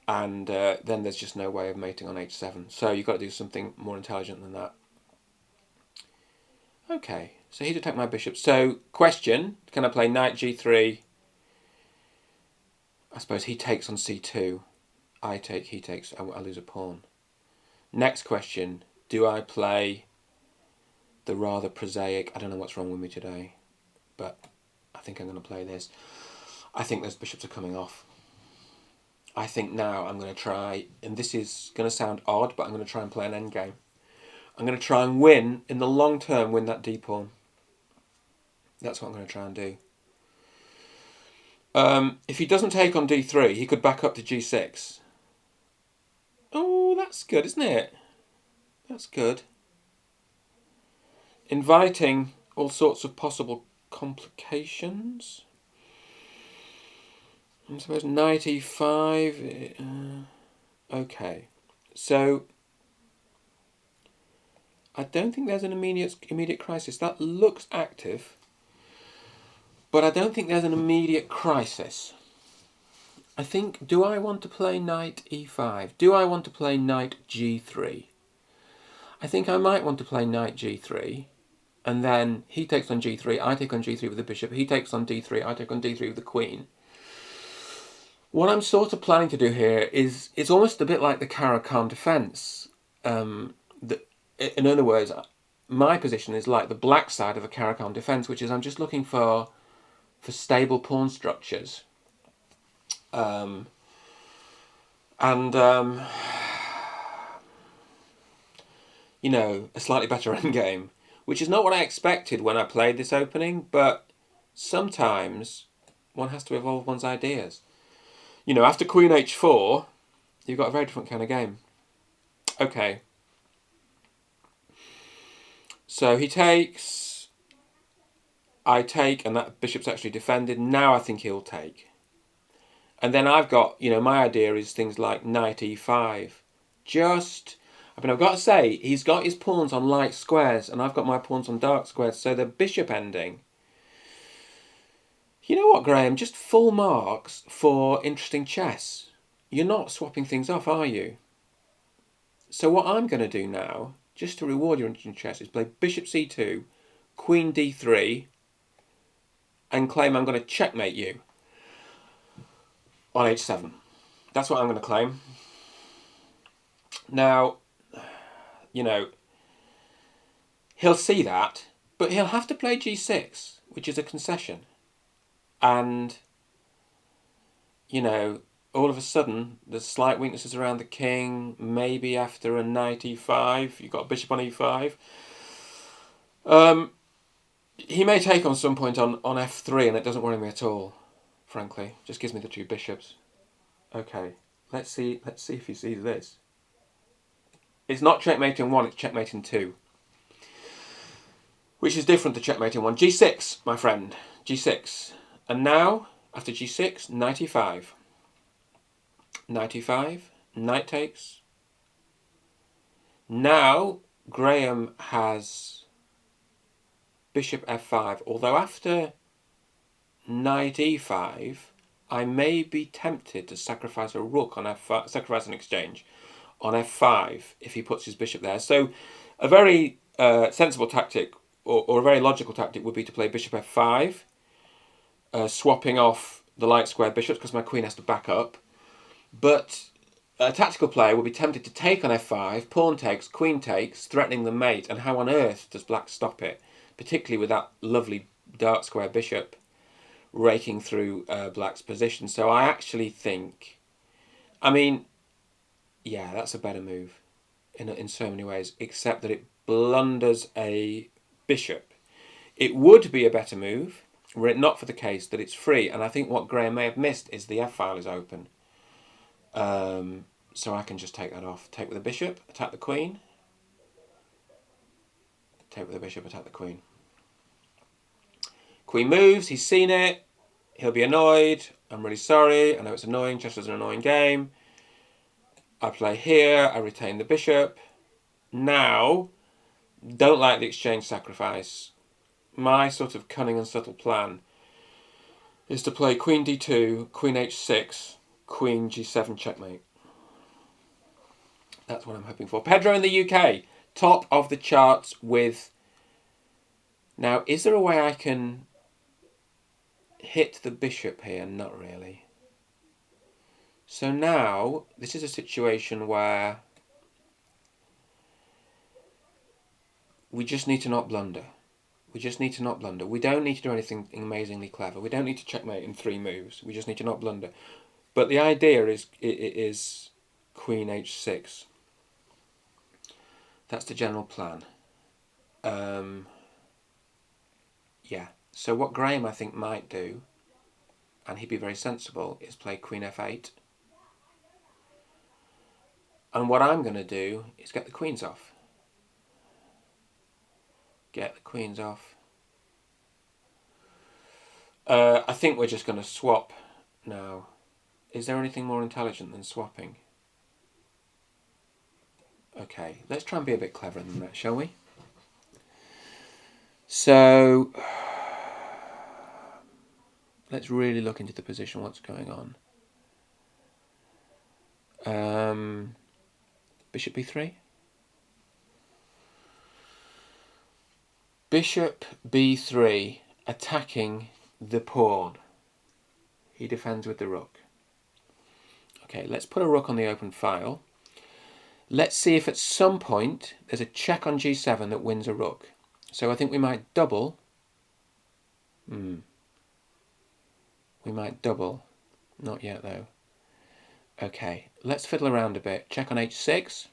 [SPEAKER 1] and then there's just no way of mating on h7. So you've got to do something more intelligent than that. Okay, so he'd attack my bishop. So question, can I play knight g3? I suppose he takes on c2. I take, he takes, I lose a pawn. Next question, do I play the rather prosaic, I don't know what's wrong with me today, but I think I'm going to play this. I think those bishops are coming off. I think now I'm going to try, and this is going to sound odd, but I'm going to try and play an endgame. I'm going to try and win, in the long term, win that d-pawn. That's what I'm going to try and do. If he doesn't take on d3, he could back up to g6. Oh, that's good, isn't it? That's good. Inviting all sorts of possible complications. I suppose knight e5. Okay, so I don't think there's an immediate crisis. That looks active, but I don't think there's an immediate crisis. I think, do I want to play knight e5? Do I want to play knight g3? I think I might want to play knight g3, and then he takes on g3, I take on g3 with the bishop, he takes on d3, I take on d3 with the queen. What I'm sort of planning to do here is it's almost a bit like the Caro-Kann defence. In other words, my position is like the black side of a Caro-Kann defence, which is I'm just looking for stable pawn structures. You know, a slightly better endgame, which is not what I expected when I played this opening, but sometimes one has to evolve one's ideas. You know, after queen h4, you've got a very different kind of game. Okay. So he takes, I take, and that bishop's actually defended. Now I think he'll take. And then I've got, you know, my idea is things like knight e5. I've got to say, he's got his pawns on light squares, and I've got my pawns on dark squares, so the bishop ending. You know what, Graham? Just full marks for interesting chess. You're not swapping things off, are you? So what I'm going to do now, just to reward your interesting chess, is play bishop c2, queen d3, and claim I'm going to checkmate you on h7. That's what I'm going to claim. Now, you know, he'll see that, but he'll have to play g6, which is a concession. And, you know, all of a sudden, there's slight weaknesses around the king. Maybe after a knight e5, you've got a bishop on e5. He may take on some point on f3, and it doesn't worry me at all, frankly. Just gives me the two bishops. Okay, let's see if he sees this. It's not checkmating 1, it's checkmating 2. Which is different to checkmating 1. g6, my friend. g6. And now, after g6, knight e5. Knight e5, knight takes. Now, Graham has bishop f5, although after knight e5, I may be tempted to sacrifice a rook on f5, sacrifice an exchange on f5 if he puts his bishop there. So, a very sensible tactic or a very logical tactic would be to play bishop f5, swapping off the light square bishops because my queen has to back up. But a tactical player would be tempted to take on f5, pawn takes, queen takes, threatening the mate, and how on earth does black stop it? Particularly with that lovely dark square bishop raking through black's position. So I actually think, I mean, yeah, that's a better move in so many ways, except that it blunders a bishop. It would be a better move were it not for the case that it's free, and I think what Graham may have missed is the f-file is open. So I can just take that off. Take with the bishop, attack the queen. Take with the bishop, attack the queen. Queen moves, he's seen it. He'll be annoyed. I'm really sorry. I know it's annoying. Chess is an annoying game. I play here. I retain the bishop. Now, don't like the exchange sacrifice. My sort of cunning and subtle plan is to play queen d2, queen h6, queen g7 checkmate. That's what I'm hoping for. Pedro in the UK, top of the charts with... Now, is there a way I can hit the bishop here? Not really. So now, this is a situation where we just need to not blunder. We just need to not blunder. We don't need to do anything amazingly clever. We don't need to checkmate in 3 moves. We just need to not blunder. But the idea is queen h6. That's the general plan. Yeah. So what Graham, I think, might do, and he'd be very sensible, is play queen f8. And what I'm going to do is get the queens off. Get the queens off. I think we're just going to swap now. Is there anything more intelligent than swapping? Okay, let's try and be a bit cleverer than that, shall we? So, let's really look into the position, what's going on. Bishop b3. Bishop b3, attacking the pawn. He defends with the rook. Okay, let's put a rook on the open file. Let's see if at some point there's a check on g7 that wins a rook. So I think we might double. We might double. Not yet though. Okay, let's fiddle around a bit. Check on h6.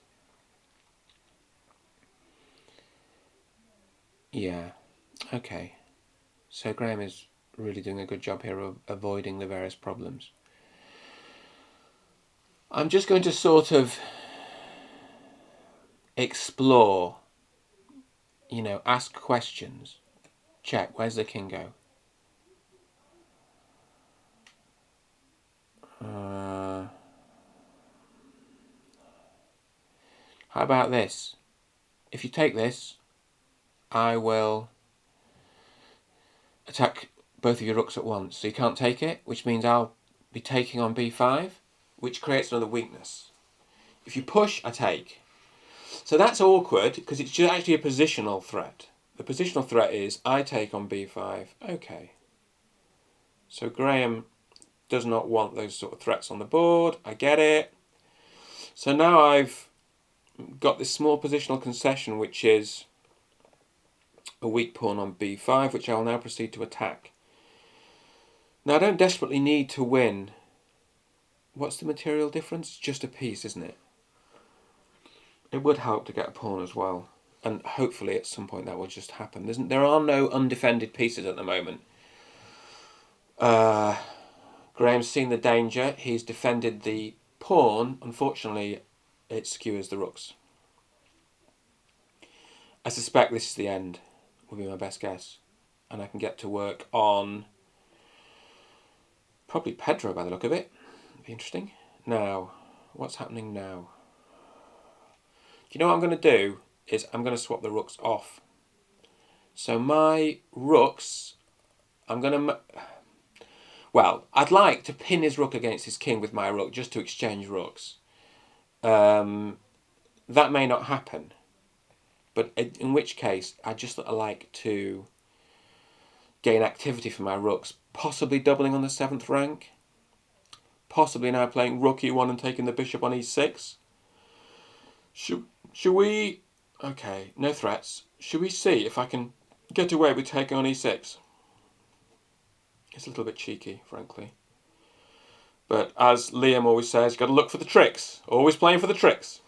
[SPEAKER 1] Yeah, okay. So Graham is really doing a good job here of avoiding the various problems. I'm just going to sort of explore, ask questions. Check, where's the king go? How about this? If you take this, I will attack both of your rooks at once. So you can't take it, which means I'll be taking on b5, which creates another weakness. If you push, I take. So that's awkward because it's just actually a positional threat. The positional threat is I take on b5. Okay. So Graham does not want those sort of threats on the board. I get it. So now I've got this small positional concession, which is a weak pawn on b5, which I'll now proceed to attack. Now I don't desperately need to win. What's the material difference? Just a piece, isn't it? It would help to get a pawn as well. And hopefully at some point that will just happen. There are no undefended pieces at the moment. Graham's seen the danger. He's defended the pawn. Unfortunately, it skewers the rooks. I suspect this is the end, would be my best guess. And I can get to work on probably Pedro by the look of it. Be interesting. Now, what's happening now? Do you know what I'm going to do? Is I'm going to swap the rooks off. So my rooks, I'm going to... Well, I'd like to pin his rook against his king with my rook, just to exchange rooks. That may not happen. But in which case, I just like to gain activity for my rooks, possibly doubling on the 7th rank, possibly now playing rook e1 and taking the bishop on e6. Should we... Okay, no threats. Should we see if I can get away with taking on e6? It's a little bit cheeky, frankly. But as Liam always says, you've got to look for the tricks. Always playing for the tricks.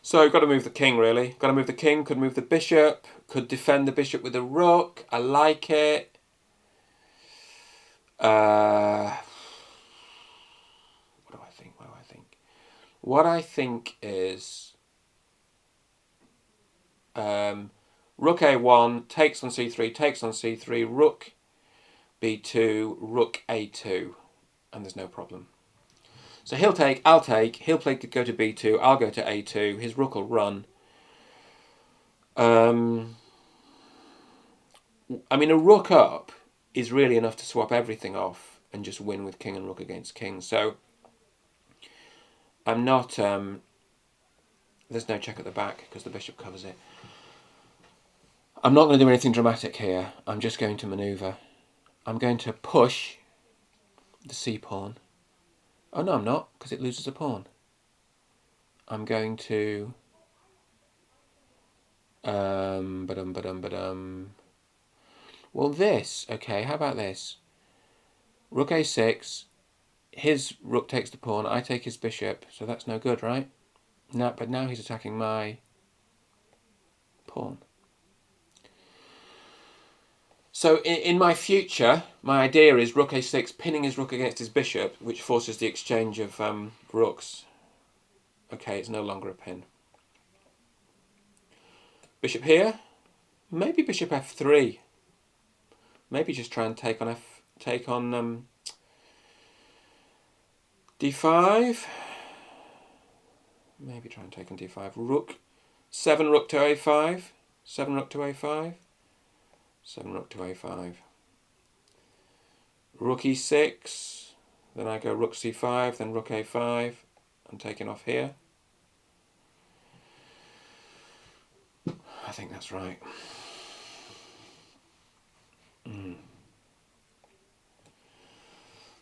[SPEAKER 1] So you've got to move the king, really. Got to move the king, could move the bishop, could defend the bishop with a rook. I like it. What do I think? What I think is rook a1, takes on c3, takes on c3, rook b2, rook a2, and there's no problem. So he'll take, I'll take, he'll play to go to b2, I'll go to a2, his rook will run. I mean, a rook up is really enough to swap everything off and just win with king and rook against king. So I'm not... there's no check at the back because the bishop covers it. I'm not going to do anything dramatic here. I'm just going to manoeuvre. I'm going to push the c-pawn. Oh, no, I'm not, because it loses a pawn. I'm going to... Well, this, okay, how about this? Rook a6, his rook takes the pawn, I take his bishop, so that's no good, right? No, but now he's attacking my pawn. So in my future, my idea is rook a6, pinning his rook against his bishop, which forces the exchange of rooks. Okay, it's no longer a pin. Bishop here, maybe bishop f3. Maybe just try and take on d5. Maybe try and take on d5. Rook, 7 rook to a5. 7 rook to a5. 7 rook to a5. Rook e6. Then I go rook c5, then rook a5. I'm taking off here. I think that's right.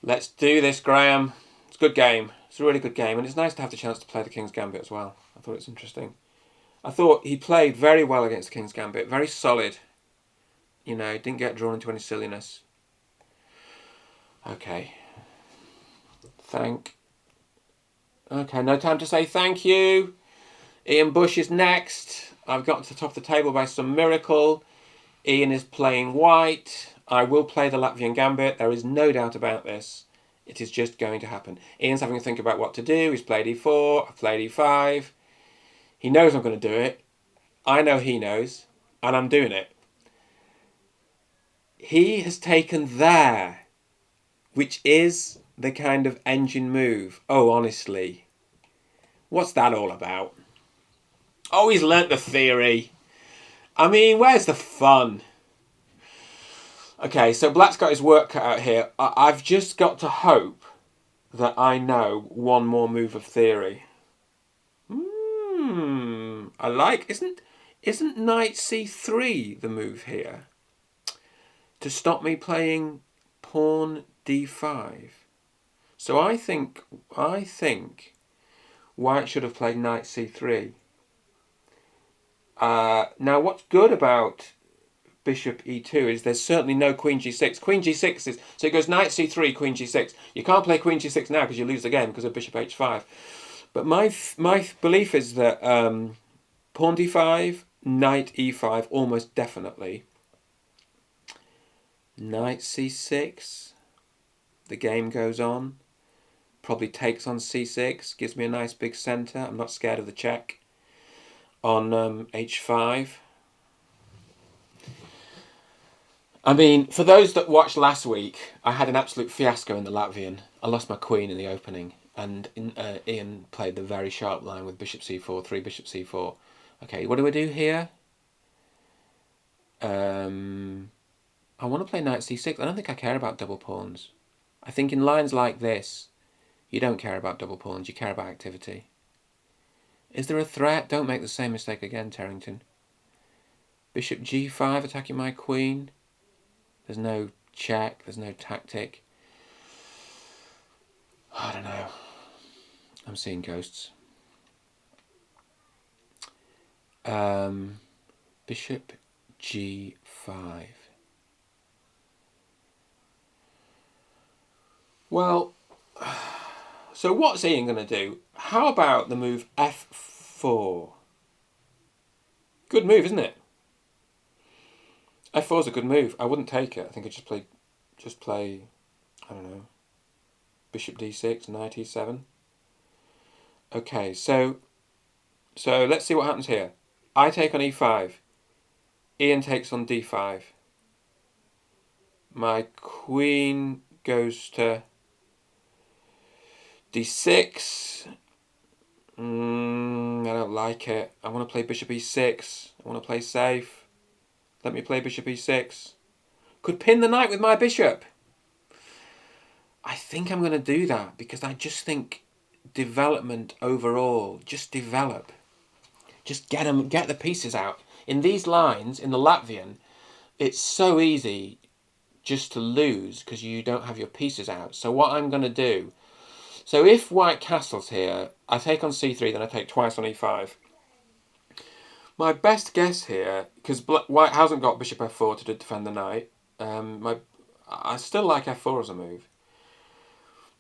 [SPEAKER 1] Let's do this, Graham. It's a good game. It's a really good game, and it's nice to have the chance to play the King's Gambit as well. I thought it's interesting. I thought he played very well against the King's Gambit. Very solid. You know, didn't get drawn into any silliness. Okay. Okay, no time to say thank you. Ian Bush is next. I've got to the top of the table by some miracle. Ian is playing white. I will play the Latvian Gambit. There is no doubt about this. It is just going to happen. Ian's having to think about what to do. He's played e4. I've played e5. He knows I'm going to do it. I know he knows. And I'm doing it. He has taken there, which is the kind of engine move. Oh, honestly. What's that all about? Oh, he's learnt the theory. I mean, where's the fun? Okay, so Black's got his work cut out here. I've just got to hope that I know one more move of theory. I like... Isn't knight c3 the move here? To stop me playing pawn d5. So I think white should have played knight c3. Now, what's good about bishop e2 is there's certainly no queen g6. Queen g6 is... So it goes knight c3, queen g6. You can't play queen g6 now because you lose the game because of bishop h5. But my belief is that pawn d5, knight e5, almost definitely. Knight c6. The game goes on. Probably takes on c6. Gives me a nice big centre. I'm not scared of the check. On h5. I mean, for those that watched last week, I had an absolute fiasco in the Latvian. I lost my queen in the opening, and Ian played the very sharp line with bishop c4, 3 bishop c4. Okay, what do I do here? I want to play knight c6. I don't think I care about double pawns. I think in lines like this, you don't care about double pawns, you care about activity. Is there a threat? Don't make the same mistake again, Terrington. Bishop g5 attacking my queen. There's no check. There's no tactic. I don't know. I'm seeing ghosts. Bishop g5. Well, so what's Ian going to do? How about the move f4? Good move, isn't it? f4 is a good move. I wouldn't take it. I think I'd just play, I don't know, bishop d6, knight e7. Okay, so let's see what happens here. I take on e5. Ian takes on d5. My queen goes to d6. I don't like it. I want to play bishop e6. I want to play safe. Let me play bishop e6. Could pin the knight with my bishop. I think I'm going to do that because I just think development overall. Just develop. Just get the pieces out. In these lines, in the Latvian, it's so easy just to lose because you don't have your pieces out. So what I'm going to do, so if white castles here, I take on c3, then I take twice on e5. My best guess here, because white hasn't got bishop f4 to defend the knight, I still like f4 as a move.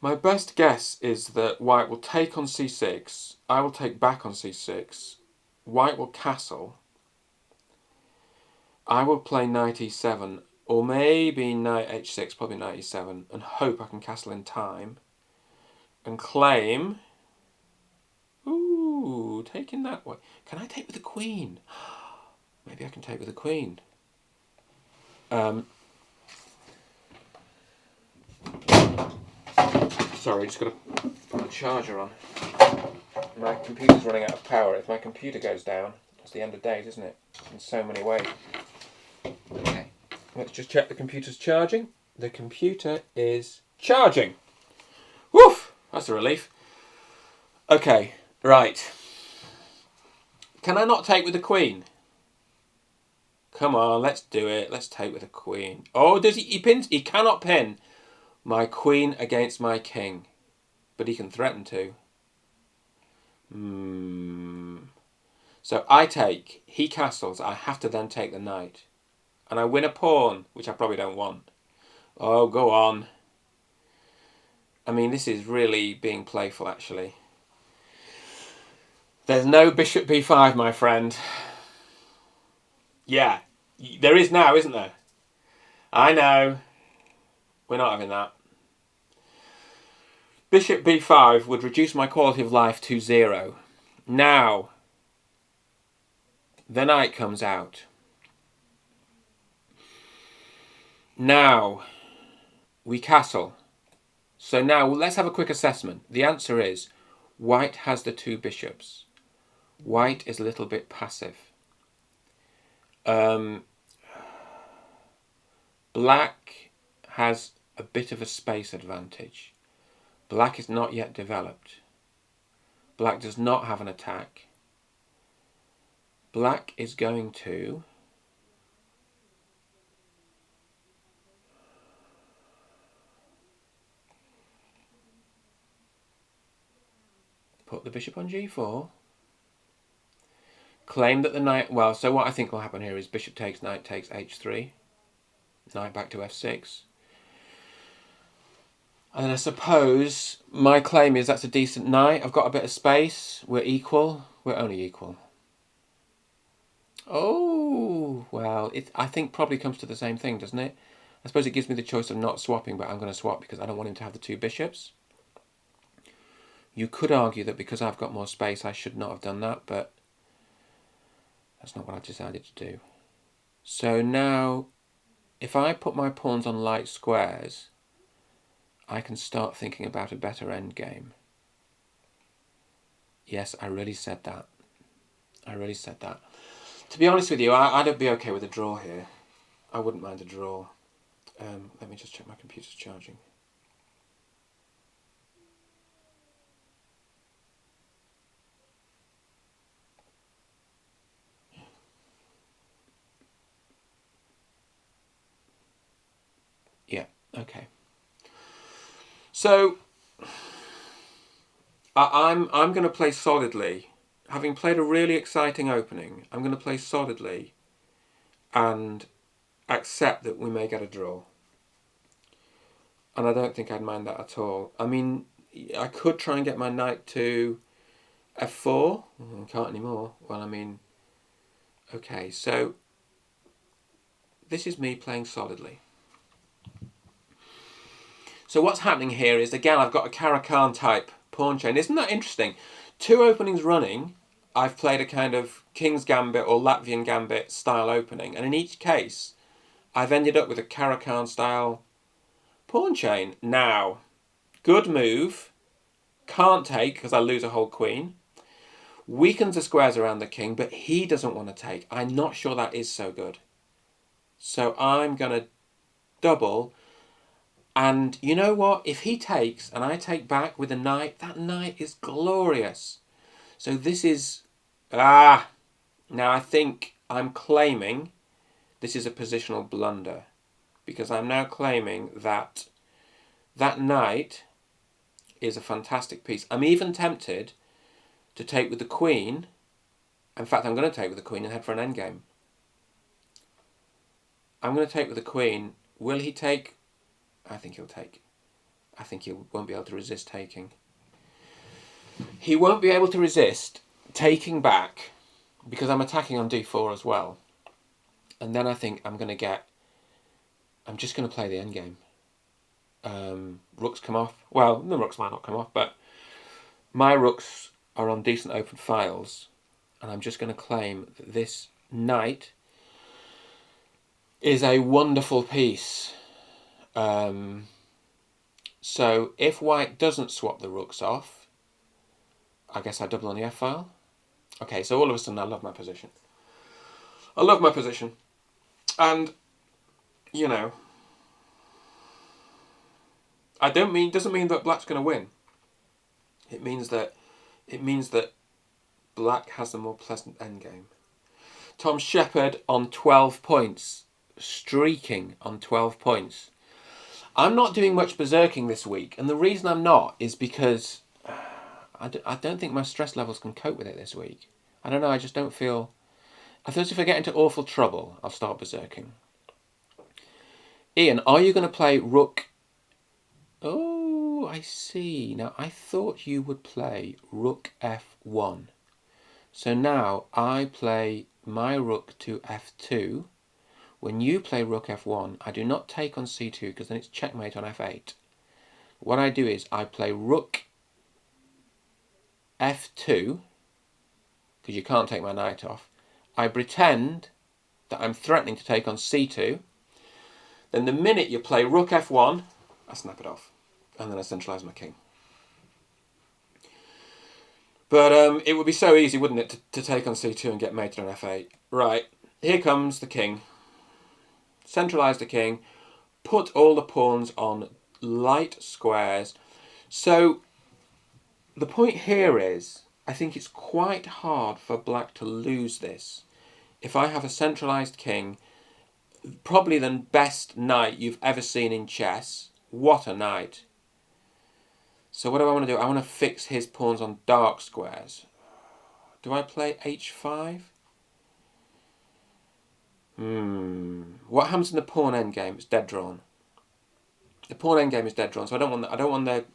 [SPEAKER 1] My best guess is that white will take on c6, I will take back on c6, white will castle, I will play knight e7, or maybe knight h6, probably knight e7, and hope I can castle in time, and claim... Ooh, taking that way. Can I take with the queen? Maybe I can take with the queen. Sorry, just got to put the charger on. My computer's running out of power. If my computer goes down, it's the end of days, isn't it? In so many ways. Okay, let's just check the computer's charging. The computer is charging. Woof! That's a relief. Okay, right. Can I not take with the queen? Come on, let's do it. Let's take with the queen. Oh, does he pins? He cannot pin my queen against my king. But he can threaten to. So I take, he castles, I have to then take the knight. And I win a pawn, which I probably don't want. Oh, go on. I mean, this is really being playful, actually. There's no bishop b5, my friend. Yeah, there is now, isn't there? I know. We're not having that. Bishop b5 would reduce my quality of life to 0. Now, the knight comes out. Now, we castle. So now, let's have a quick assessment. The answer is, white has the 2 bishops. White is a little bit passive. Black has a bit of a space advantage. Black is not yet developed. Black does not have an attack. Black is going to... put the bishop on g4. Claim that the knight... Well, so what I think will happen here is bishop takes, knight takes h3. Knight back to f6. And I suppose my claim is that's a decent knight. I've got a bit of space. We're equal. We're only equal. Oh, well, I think probably comes to the same thing, doesn't it? I suppose it gives me the choice of not swapping, but I'm going to swap because I don't want him to have the 2 bishops. You could argue that because I've got more space, I should not have done that, but that's not what I've decided to do. So now, if I put my pawns on light squares, I can start thinking about a better endgame. Yes, I really said that. I really said that. To be honest with you, I'd be okay with a draw here. I wouldn't mind a draw. Let me just check my computer's charging. Okay. So I'm going to play solidly. Having played a really exciting opening, I'm going to play solidly and accept that we may get a draw. And I don't think I'd mind that at all. I mean, I could try and get my knight to f4. I can't anymore. Well, I mean, okay, so this is me playing solidly. So what's happening here is, again, I've got a Caro-Kann type pawn chain. Isn't that interesting? 2 openings running, I've played a kind of King's Gambit or Latvian Gambit style opening. And in each case, I've ended up with a Caro-Kann style pawn chain. Now, good move. Can't take because I lose a whole queen. Weakens the squares around the king, but he doesn't want to take. I'm not sure that is so good. So I'm going to double. And you know what? If he takes and I take back with a knight, that knight is glorious. So this is... now I think I'm claiming this is a positional blunder. Because I'm now claiming that that knight is a fantastic piece. I'm even tempted to take with the queen. In fact, I'm going to take with the queen and head for an endgame. I'm going to take with the queen. Will he take? I think he'll take. I think he won't be able to resist taking. He won't be able to resist taking back because I'm attacking on d4 as well. And then I think I'm just going to play the endgame. Rooks come off. Well, the rooks might not come off, but my rooks are on decent open files. And I'm just going to claim that this knight is a wonderful piece. So if white doesn't swap the rooks off, I guess I double on the f-file. Okay, so all of a sudden I love my position. I love my position. And, you know, doesn't mean that black's going to win. It means that black has the more pleasant endgame. Tom Shepherd on 12 points. Streaking on 12 points. I'm not doing much berserking this week, and the reason I'm not is because I don't think my stress levels can cope with it this week. I don't know, I just don't feel... I thought if I get into awful trouble, I'll start berserking. Ian, are you going to play rook... Oh, I see. Now, I thought you would play rook f1. So now I play my rook to f2. When you play rook f1, I do not take on c2 because then it's checkmate on f8. What I do is I play rook f2 because you can't take my knight off. I pretend that I'm threatening to take on c2. Then the minute you play rook f1, I snap it off. And then I centralise my king. But it would be so easy, wouldn't it, to take on c2 and get mated on f8. Right, here comes the king. Centralise the king. Put all the pawns on light squares. So the point here is, I think it's quite hard for black to lose this. If I have a centralised king, probably the best knight you've ever seen in chess. What a knight. So what do I want to do? I want to fix his pawns on dark squares. Do I play h5? What happens in the pawn endgame? It's dead drawn. The pawn endgame is dead drawn, so I don't want the...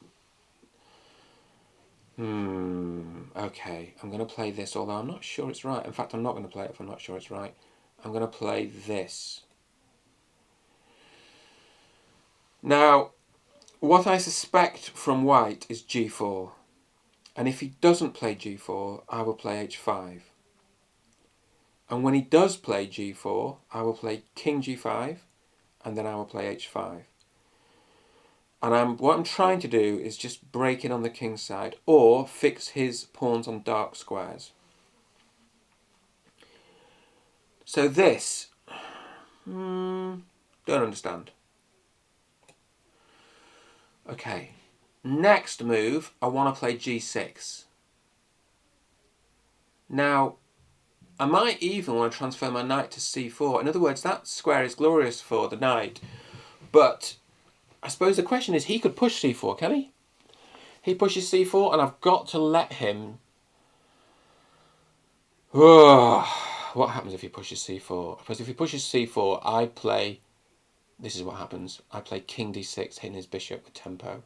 [SPEAKER 1] Okay, I'm going to play this, although I'm not sure it's right. In fact, I'm not going to play it if I'm not sure it's right. I'm going to play this. Now, what I suspect from white is g4. And if he doesn't play g4, I will play h5. And when he does play g4, I will play king g5, and then I will play h5. And what I'm trying to do is just break in on the king's side, or fix his pawns on dark squares. So this, don't understand. Okay, next move, I want to play g6. Now, I might even want to transfer my knight to c4. In other words, that square is glorious for the knight, but I suppose the question is, he could push c4, can he? He pushes c4, and I've got to let him... What happens if he pushes c4? Because if he pushes c4, I play... This is what happens. I play king d6, hitting his bishop with tempo.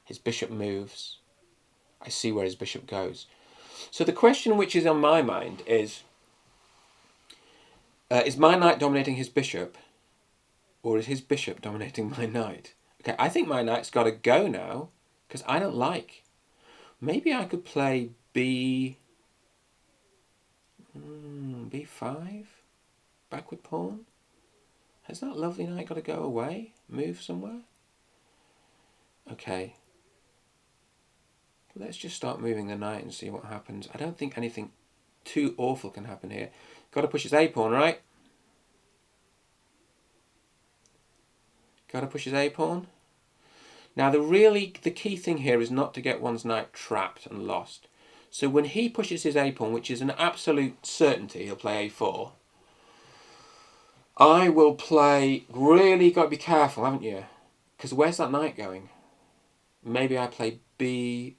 [SPEAKER 1] His bishop moves. I see where his bishop goes. So the question which is on my mind is my knight dominating his bishop? Or is his bishop dominating my knight? Okay, I think my knight's got to go now, because I don't like. Maybe I could play b5? Backward pawn? Has that lovely knight got to go away? Move somewhere? Okay. Let's just start moving the knight and see what happens. I don't think anything too awful can happen here. Got to push his a pawn, right? Got to push his a pawn. Now the key thing here is not to get one's knight trapped and lost. So when he pushes his a pawn, which is an absolute certainty, he'll play a4. I will play, really got to be careful, haven't you? Because where's that knight going? Maybe I play b5.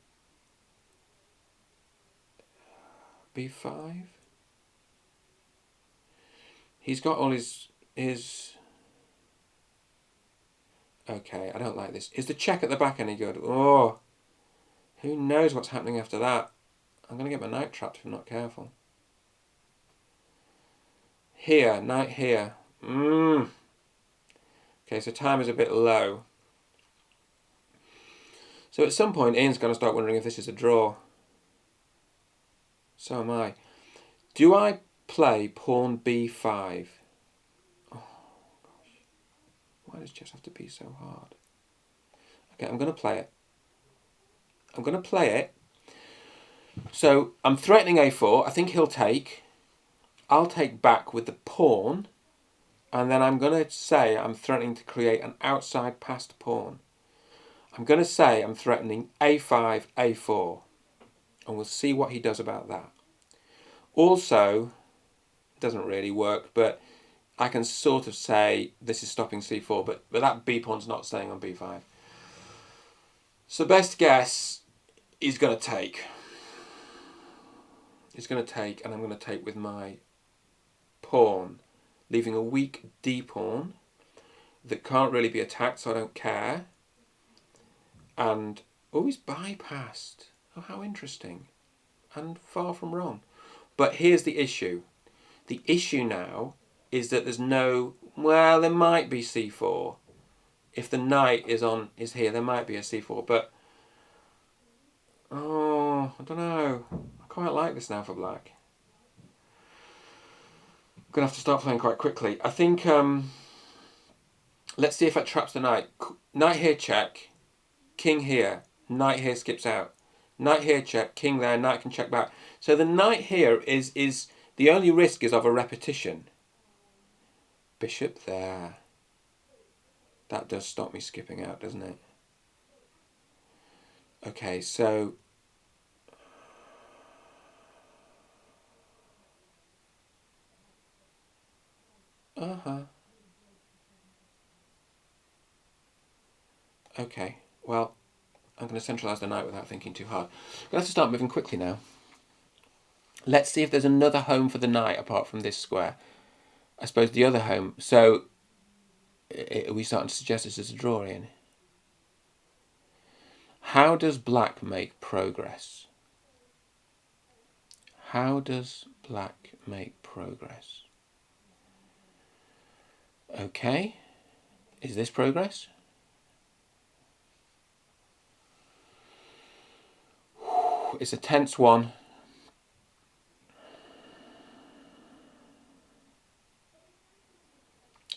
[SPEAKER 1] He's got all his... Okay, I don't like this. Is the check at the back any good? Oh, who knows what's happening after that? I'm going to get my knight trapped if I'm not careful. Here, knight here. Okay, so time is a bit low. So at some point, Ian's going to start wondering if this is a draw. So am I. Do I play pawn b5? Oh, gosh. Why does chess have to be so hard? Okay, I'm going to play it. I'm going to play it. So I'm threatening a4. I think he'll take. I'll take back with the pawn. And then I'm going to say I'm threatening to create an outside passed pawn. I'm going to say I'm threatening a5, a4. And we'll see what he does about that. Also, it doesn't really work, but I can sort of say this is stopping c4, but that b pawn's not staying on b5. So best guess, he's going to take. He's going to take, and I'm going to take with my pawn, leaving a weak d pawn that can't really be attacked, so I don't care. And, oh, he's bypassed. Oh, how interesting. And far from wrong. But here's the issue. The issue now is that there's no... Well, there might be c4. If the knight is here, there might be a c4. But, oh, I don't know. I quite like this now for black. I'm going to have to start playing quite quickly. I think... let's see if that traps the knight. Knight here, check. King here. Knight here skips out. Knight here, check. King there. Knight can check back. So the knight here is the only risk is of a repetition. Bishop there. That does stop me skipping out, doesn't it? Okay, so... Okay, well, I'm going to centralise the knight without thinking too hard. I'm going to have to start moving quickly now. Let's see if there's another home for the knight apart from this square. I suppose the other home... So, are we starting to suggest this is a draw in? How does black make progress? How does black make progress? Okay. Is this progress? It's a tense one.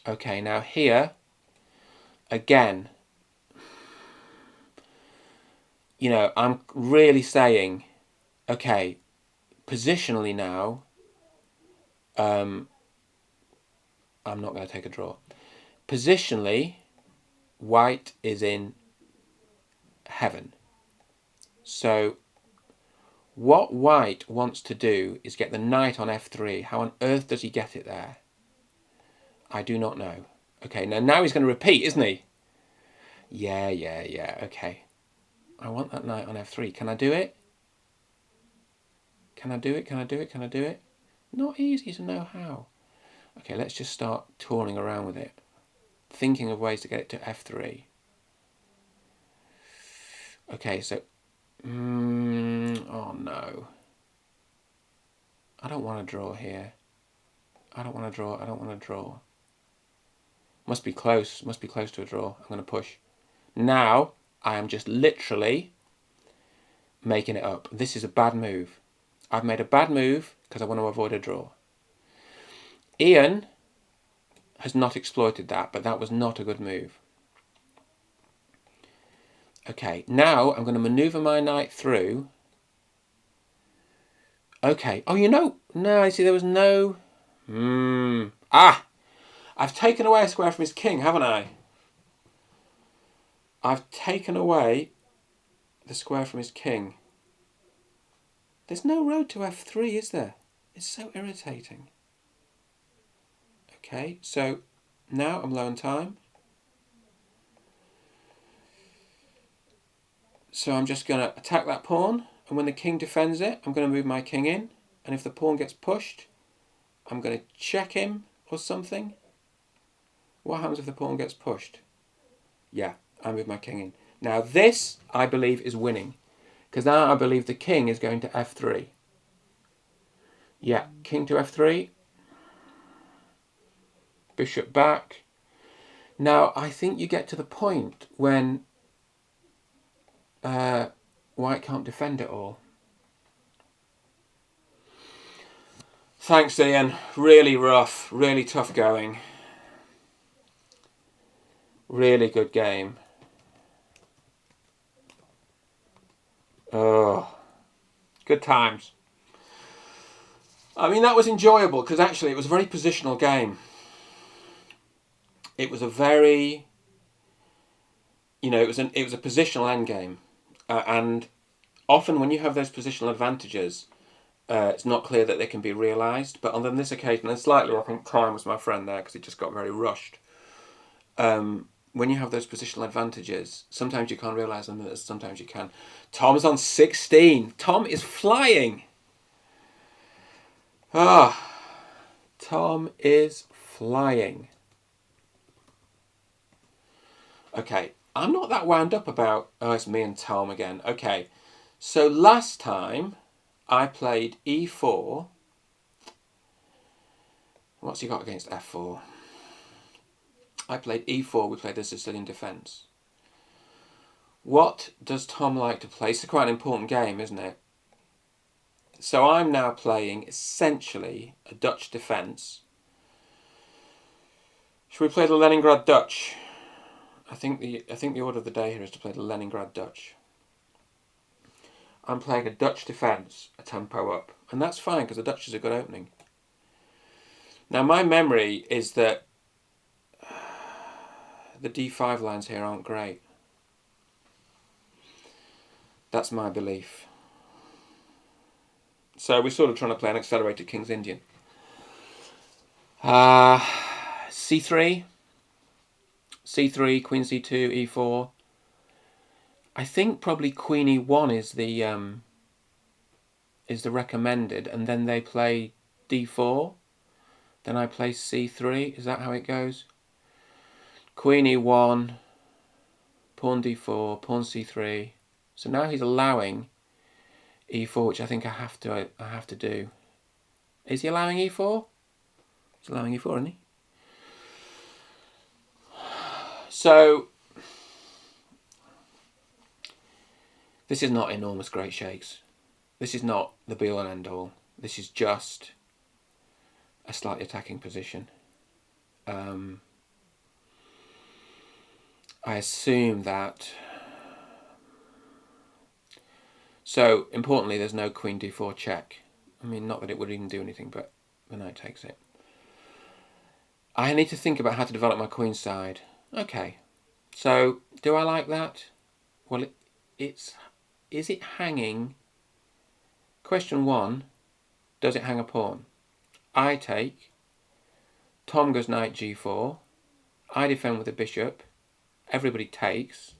[SPEAKER 1] Okay, now here, again, you know, I'm really saying, okay, positionally now, I'm not going to take a draw. Positionally, white is in heaven. So what white wants to do is get the knight on f3. How on earth does he get it there? I do not know. Okay, now he's going to repeat, isn't he? Yeah. Okay. I want that knight on f3. Can I do it? Can I do it? Can I do it? Can I do it? Not easy to know how. Okay, let's just start touring around with it. Thinking of ways to get it to f3. Okay, so... oh no. I don't want to draw here. I don't want to draw. I don't want to draw. Must be close. Must be close to a draw. I'm going to push. Now, I am just literally making it up. This is a bad move. I've made a bad move because I want to avoid a draw. Ian has not exploited that, but that was not a good move. Okay, now I'm going to maneuver my knight through. Okay. Oh, no, I see there was no... I've taken away a square from his king, haven't I? I've taken away the square from his king. There's no road to f3, is there? It's so irritating. Okay, so now I'm low on time. So I'm just going to attack that pawn, and when the king defends it, I'm going to move my king in, and if the pawn gets pushed, I'm going to check him or something. What happens if the pawn gets pushed? Yeah, I move my king in. Now this, I believe, is winning, because now I believe the king is going to f3. Yeah, king to f3. Bishop back. Now, I think you get to the point when white can't defend it all. Thanks, Ian. Really rough, really tough going. Really good game. Oh, good times. I mean, that was enjoyable because actually it was a very positional game. It was a very, it was a positional endgame, and often when you have those positional advantages, it's not clear that they can be realised. But on this occasion, and slightly, I think time was my friend there because it just got very rushed. When you have those positional advantages, sometimes you can't realise them, and sometimes you can. Tom's on 16. Tom is flying. Tom is flying. Okay, I'm not that wound up about... Oh, it's me and Tom again. Okay, so last time I played e4. What's he got against f4? I played e4, we played the Sicilian defence. What does Tom like to play? It's quite an important game, isn't it? So I'm now playing essentially a Dutch defence. Should we play the Leningrad Dutch? I think the order of the day here is to play the Leningrad Dutch. I'm playing a Dutch defence, a tempo up, and that's fine because the Dutch is a good opening. Now my memory is that the d5 lines here aren't great. That's my belief. So we're sort of trying to play an accelerated King's Indian. c3, c3, queen c2, e4. I think probably queen e1 is the recommended, and then they play d4. Then I play c3. Is that how it goes? Queen e1, pawn d4, pawn c3. So now he's allowing e4, which I think I have to do. Is he allowing e4? He's allowing e4, isn't he? So this is not enormous great shakes. This is not the be all and end all. This is just a slightly attacking position. I assume that... So, importantly, there's no queen d4 check. I mean, not that it would even do anything, but the knight takes it. I need to think about how to develop my queen side. Okay, so do I like that? Well, is it hanging? Question 1, does it hang a pawn? I take, Tom goes knight g4, I defend with the bishop, everybody takes.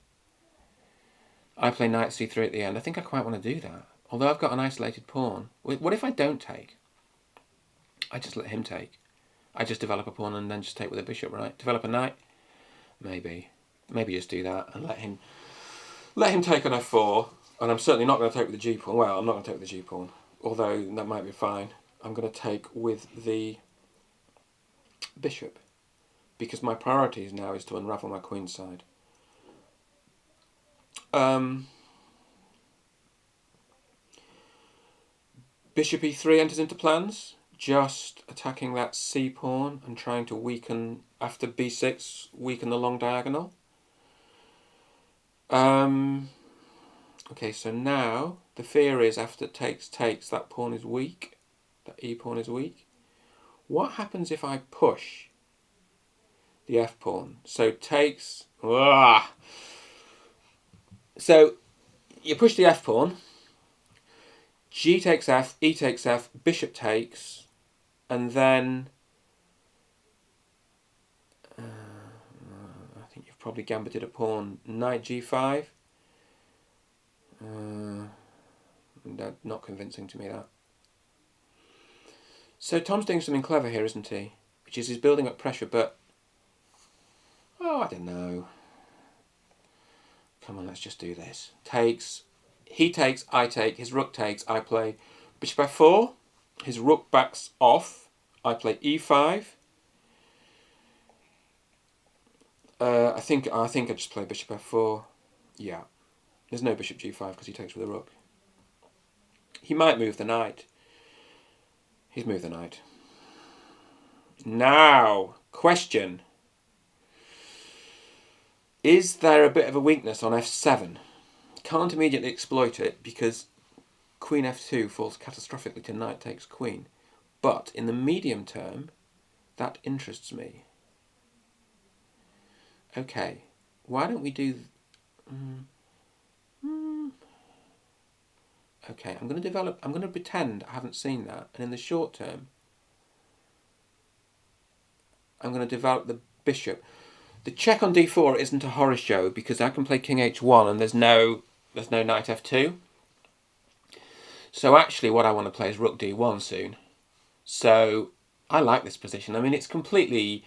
[SPEAKER 1] I play knight c3 at the end. I think I quite want to do that. Although I've got an isolated pawn. What if I don't take? I just let him take. I just develop a pawn and then just take with a bishop, right? Develop a knight? Maybe. Maybe just do that and let him take on f4. And I'm certainly not going to take with the g pawn. Well, I'm not going to take with the g pawn. Although that might be fine. I'm going to take with the bishop. Because my priority now is to unravel my queen's side. Bishop e3 enters into plans. Just attacking that c pawn and trying to weaken, after b6, weaken the long diagonal. Okay, so now the fear is after takes, that pawn is weak. That e pawn is weak. What happens if I push the f pawn? So takes. So you push the f pawn. G takes f, e takes f, bishop takes, and then I think you've probably gambited a pawn. Knight g5. Not convincing to me, that. So Tom's doing something clever here, isn't he? Which is he's building up pressure, but I don't know. Come on, let's just do this. Takes. He takes, I take. His rook takes, I play bishop f4. His rook backs off. I play e5. I think I just play bishop f4. Yeah. There's no bishop g5 because he takes with a rook. He might move the knight. He's moved the knight. Now, question. Is there a bit of a weakness on f7? Can't immediately exploit it because queen f2 falls catastrophically to knight takes queen. But in the medium term, that interests me. Okay, why don't we do... Okay, I'm going to pretend I haven't seen that. And in the short term, I'm going to develop the bishop. The check on d4 isn't a horror show because I can play king h1 and there's no knight f2. So actually what I want to play is rook d1 soon. So I like this position. I mean, it's completely...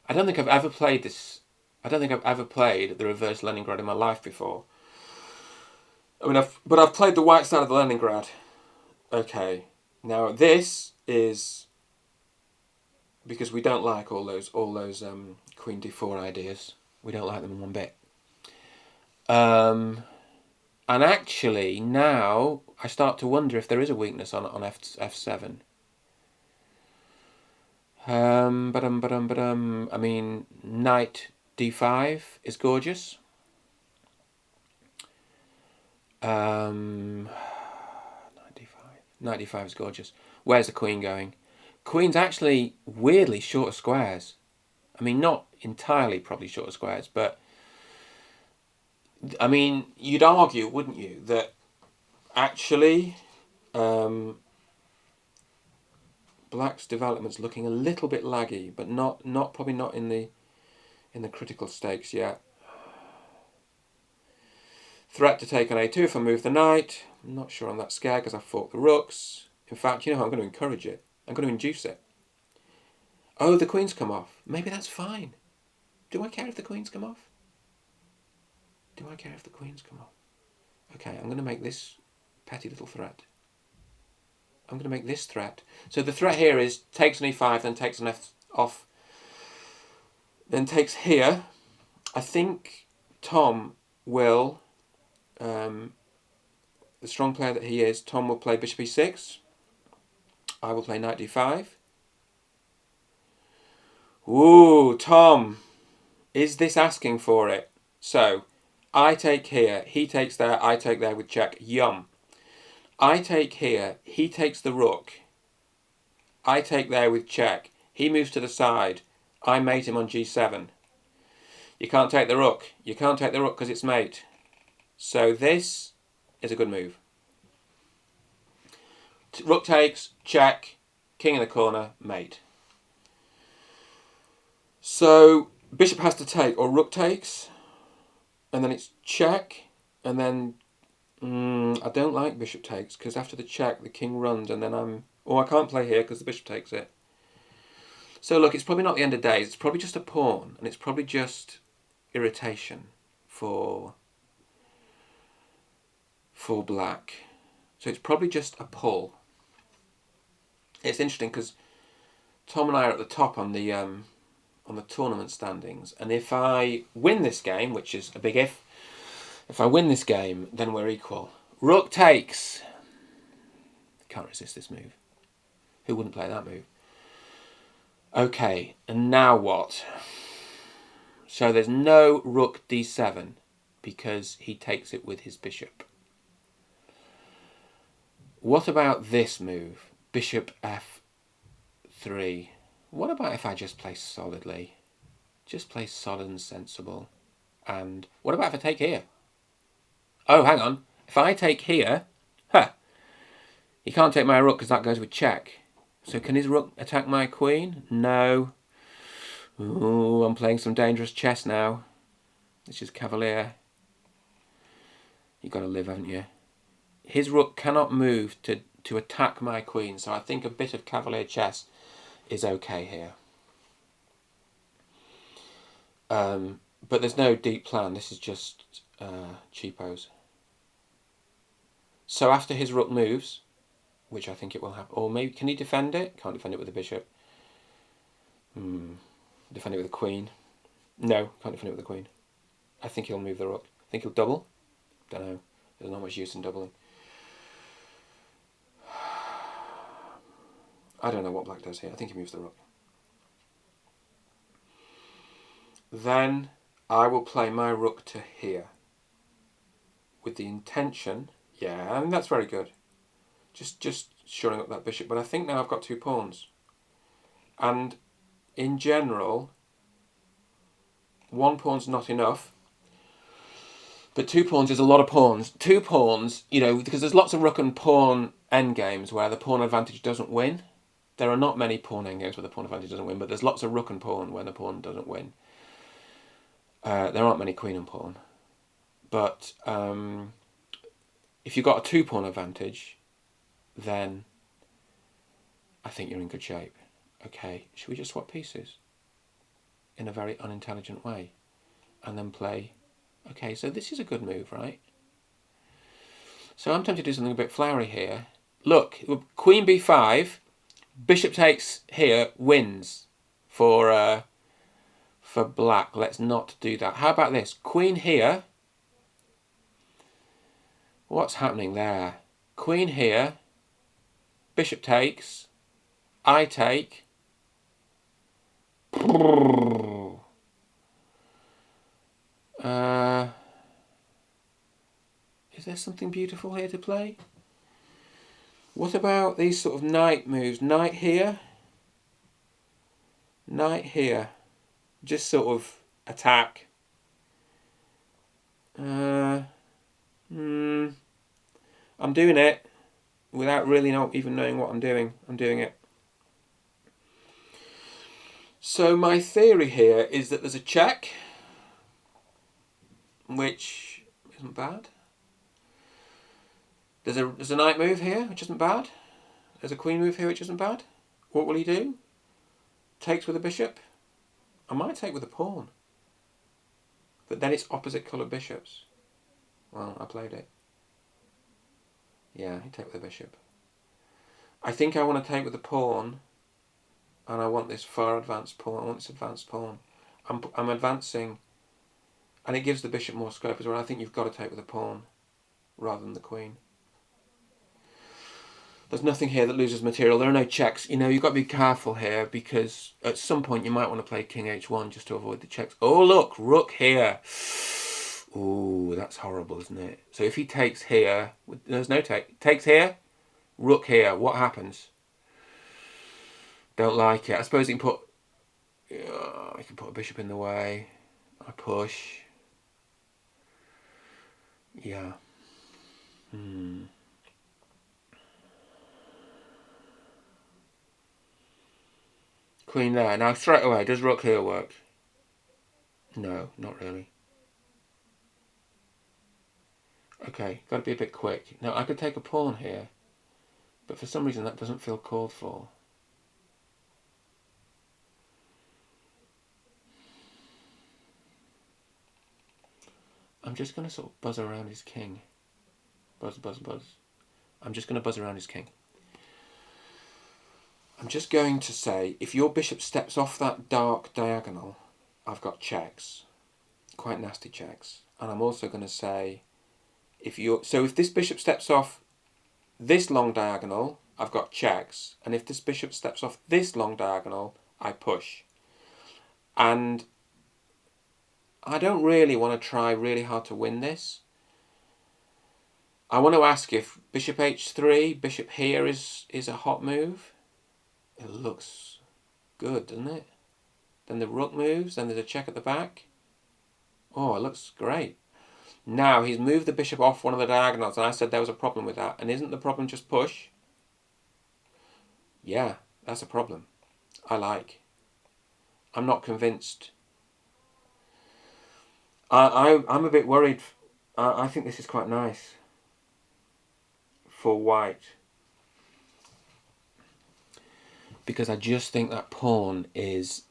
[SPEAKER 1] I don't think I've ever played this... I don't think I've ever played the reverse Leningrad in my life before. I mean, I've played the white side of the Leningrad. Okay. Now this is... because we don't like all those queen d4 ideas. We don't like them one bit. And actually now I start to wonder if there is a weakness on f7. I mean, knight d5 is gorgeous. Knight d5 is gorgeous. Where's the queen going? Queen's actually weirdly short of squares. I mean, not entirely probably short of squares, but I mean, you'd argue, wouldn't you, that actually black's development's looking a little bit laggy, but probably not in the critical stakes yet. Threat to take on a2 if I move the knight. I'm not sure I'm that scared because I fought the rooks. In fact, I'm going to encourage it. I'm going to induce it. Oh, the queen's come off. Maybe that's fine. Do I care if the queen's come off? Do I care if the queen's come off? Okay, I'm going to make this petty little threat. I'm going to make this threat. So the threat here is takes on e5, then takes on f off, then takes here. I think Tom will, the strong player that he is, Tom will play bishop e6. I will play knight d5. Ooh, Tom. Is this asking for it? So, I take here, he takes there, I take there with check. Yum. I take here, he takes the rook. I take there with check. He moves to the side. I mate him on g7. You can't take the rook. You can't take the rook because it's mate. So this is a good move. Rook takes, check, king in the corner, mate. So bishop has to take, or rook takes. and then it's check, and then I don't like bishop takes, because after the check the king runs, and then I can't play here because the bishop takes it. So look, it's probably not the end of days. It's probably just a pawn, and it's probably just irritation for black. So it's probably just a pull. It's interesting because Tom and I are at the top on the tournament standings, and if I win this game, which is a big if I win this game, then we're equal. Rook takes. Can't resist this move. Who wouldn't play that move? Okay, and now what? So there's no rook d7 because he takes it with his bishop. What about this move? Bishop f3. What about if I just play solidly? Just play solid and sensible. And what about if I take here? Oh, hang on. If I take here, he can't take my rook because that goes with check. So can his rook attack my queen? No. Ooh, I'm playing some dangerous chess now. This is cavalier. You've got to live, haven't you? His rook cannot move to attack my queen, so I think a bit of cavalier chess is okay here. But there's no deep plan. This is just cheapos. So after his rook moves, which I think it will happen, or maybe can he defend it? Can't defend it with a bishop. Defend it with a queen. No, can't defend it with a queen. I think he'll move the rook. I think he'll double. Don't know. There's not much use in doubling. I don't know what black does here. I think he moves the rook. Then I will play my rook to here with the intention. Yeah, I mean, that's very good. Just shoring up that bishop. But I think now I've got 2 pawns. And in general, 1 pawn's not enough. But 2 pawns is a lot of pawns. 2 pawns, because there's lots of rook and pawn endgames where the pawn advantage doesn't win. There are not many pawn endgames where the pawn advantage doesn't win, but there's lots of rook and pawn where the pawn doesn't win. There aren't many queen and pawn. But if you've got a 2 pawn advantage, then I think you're in good shape. Okay, should we just swap pieces in a very unintelligent way and then play? Okay, so this is a good move, right? So I'm tempted to do something a bit flowery here. Look, queen b5, bishop takes here, wins for black. Let's not do that. How about this? Queen here. What's happening there? Queen here, bishop takes, I take. Is there something beautiful here to play? What about these sort of knight moves? Knight here. Knight here. Just sort of attack. I'm doing it without really not even knowing what I'm doing. I'm doing it. So my theory here is that there's a check, which isn't bad. There's a knight move here, which isn't bad. There's a queen move here, which isn't bad. What will he do? Takes with a bishop. I might take with a pawn. But then it's opposite coloured bishops. Well, I played it. Yeah, he take with a bishop. I think I want to take with a pawn, and I want this far advanced pawn. I want this advanced pawn. I'm advancing, and it gives the bishop more scope as well. I think you've got to take with a pawn rather than the queen. There's nothing here that loses material. There are no checks. You've got to be careful here because at some point you might want to play king h1 just to avoid the checks. Oh, look, rook here. Ooh, that's horrible, isn't it? So if he takes here, there's no take. Takes here, rook here. What happens? Don't like it. I suppose you can put a bishop in the way. I push. Yeah. Queen there. Now straight away, does rook here work? No, not really. Okay, got to be a bit quick. Now, I could take a pawn here, but for some reason that doesn't feel called for. I'm just going to sort of buzz around his king. Buzz, buzz, buzz. I'm just going to buzz around his king. I'm just going to say, if your bishop steps off that dark diagonal, I've got checks. Quite nasty checks. And I'm also going to say, if this bishop steps off this long diagonal, I've got checks. And if this bishop steps off this long diagonal, I push. And I don't really want to try really hard to win this. I want to ask if bishop h3, bishop here is a hot move. It looks good, doesn't it? Then the rook moves, then there's a check at the back. Oh, it looks great. Now he's moved the bishop off one of the diagonals, and I said there was a problem with that. And isn't the problem just push? Yeah, that's a problem. I'm not convinced. I'm a bit worried. I think this is quite nice for white, because I just think that pawn is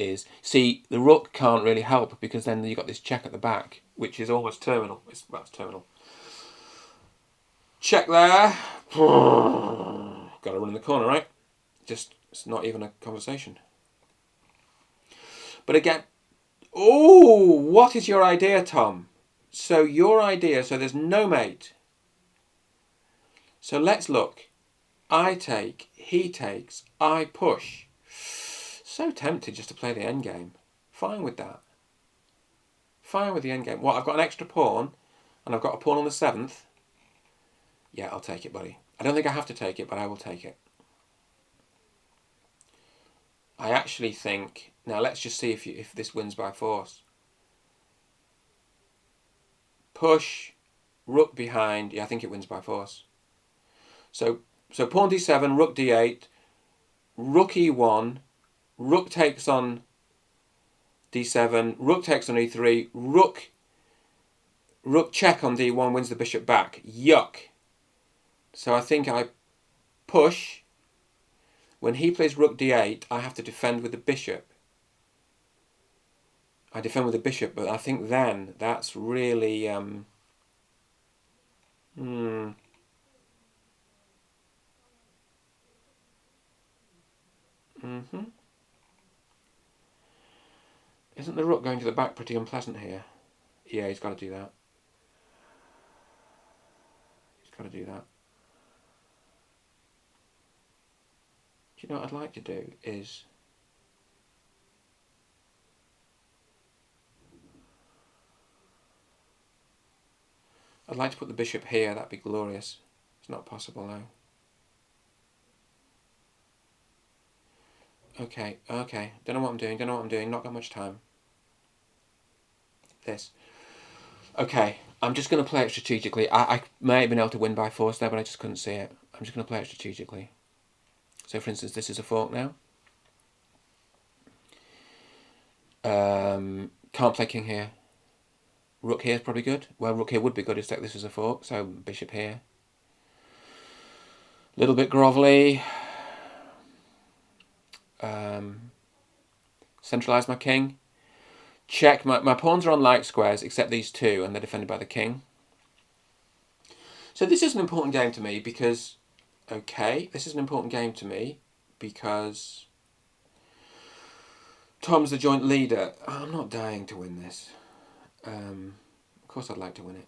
[SPEAKER 1] see, the rook can't really help, because then you've got this check at the back, which is almost terminal. It's terminal. Check there. Got to run in the corner, right? It's not even a conversation. But again, oh, what is your idea, Tom? So your idea, so there's no mate. So let's look. I take, he takes, I push. So tempted just to play the endgame. Fine with that. Fine with the endgame. What, I've got an extra pawn, and I've got a pawn on the 7th. Yeah, I'll take it, buddy. I don't think I have to take it, but I will take it. I actually think... Now, let's just see if this wins by force. Push, rook behind. Yeah, I think it wins by force. So pawn d7, rook d8, rook e1, rook takes on d7, rook takes on e3, rook check on d1 wins the bishop back. Yuck. So I think I push. When he plays rook d8, I have to defend with the bishop. I defend with the bishop, but I think then that's really... Isn't the rook going to the back pretty unpleasant here? Yeah, he's got to do that. He's got to do that. Do you know what I'd like to do is... I'd like to put the bishop here. That'd be glorious. It's not possible now. Okay. Don't know what I'm doing. Not got much time. This. Okay. I'm just going to play it strategically. I may have been able to win by force there, but I just couldn't see it. I'm just going to play it strategically. So, for instance, this is a fork now. Can't play king here. Rook here is probably good. Well, rook here would be good if this is a fork. So, bishop here. A little bit grovelly. Centralise my king. Check. My pawns are on light squares, except these two, and they're defended by the king. So this is an important game to me because... Okay, this is an important game to me because... Tom's the joint leader. I'm not dying to win this. Of course I'd like to win it.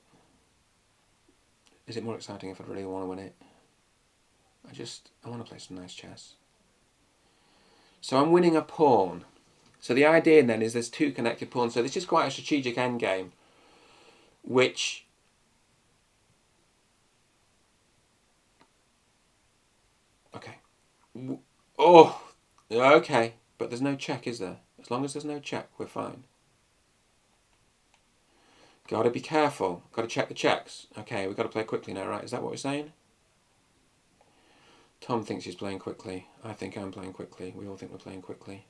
[SPEAKER 1] Is it more exciting if I really want to win it? I want to play some nice chess. So I'm winning a pawn. So the idea then is there's two connected pawns. So this is quite a strategic endgame, which... Okay. Oh, okay. But there's no check, is there? As long as there's no check, we're fine. Got to be careful. Got to check the checks. Okay, we've got to play quickly now, right? Is that what we're saying? Tom thinks he's playing quickly. I think I'm playing quickly. We all think we're playing quickly.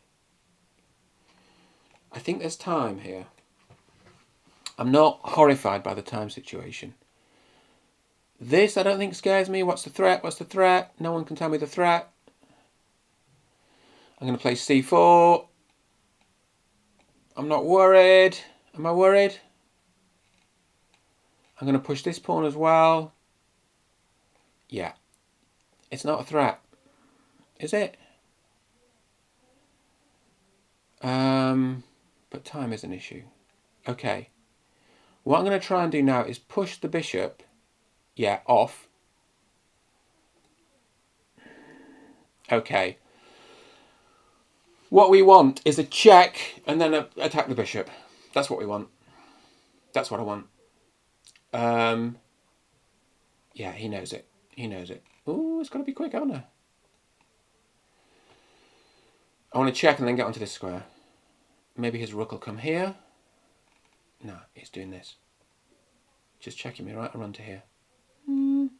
[SPEAKER 1] I think there's time here. I'm not horrified by the time situation. This I don't think scares me. What's the threat? What's the threat? No one can tell me the threat. I'm going to play c4. I'm not worried. Am I worried? I'm going to push this pawn as well. Yeah. It's not a threat. Is it? But time is an issue. Okay. What I'm going to try and do now is push the bishop, off. Okay. What we want is a check and then attack the bishop. That's what we want. That's what I want. Yeah, he knows it. He knows it. Ooh, it's got to be quick, haven't I? I want to check and then get onto this square. Maybe his rook will come here. No, he's doing this. Just checking me, right? I'll run to here.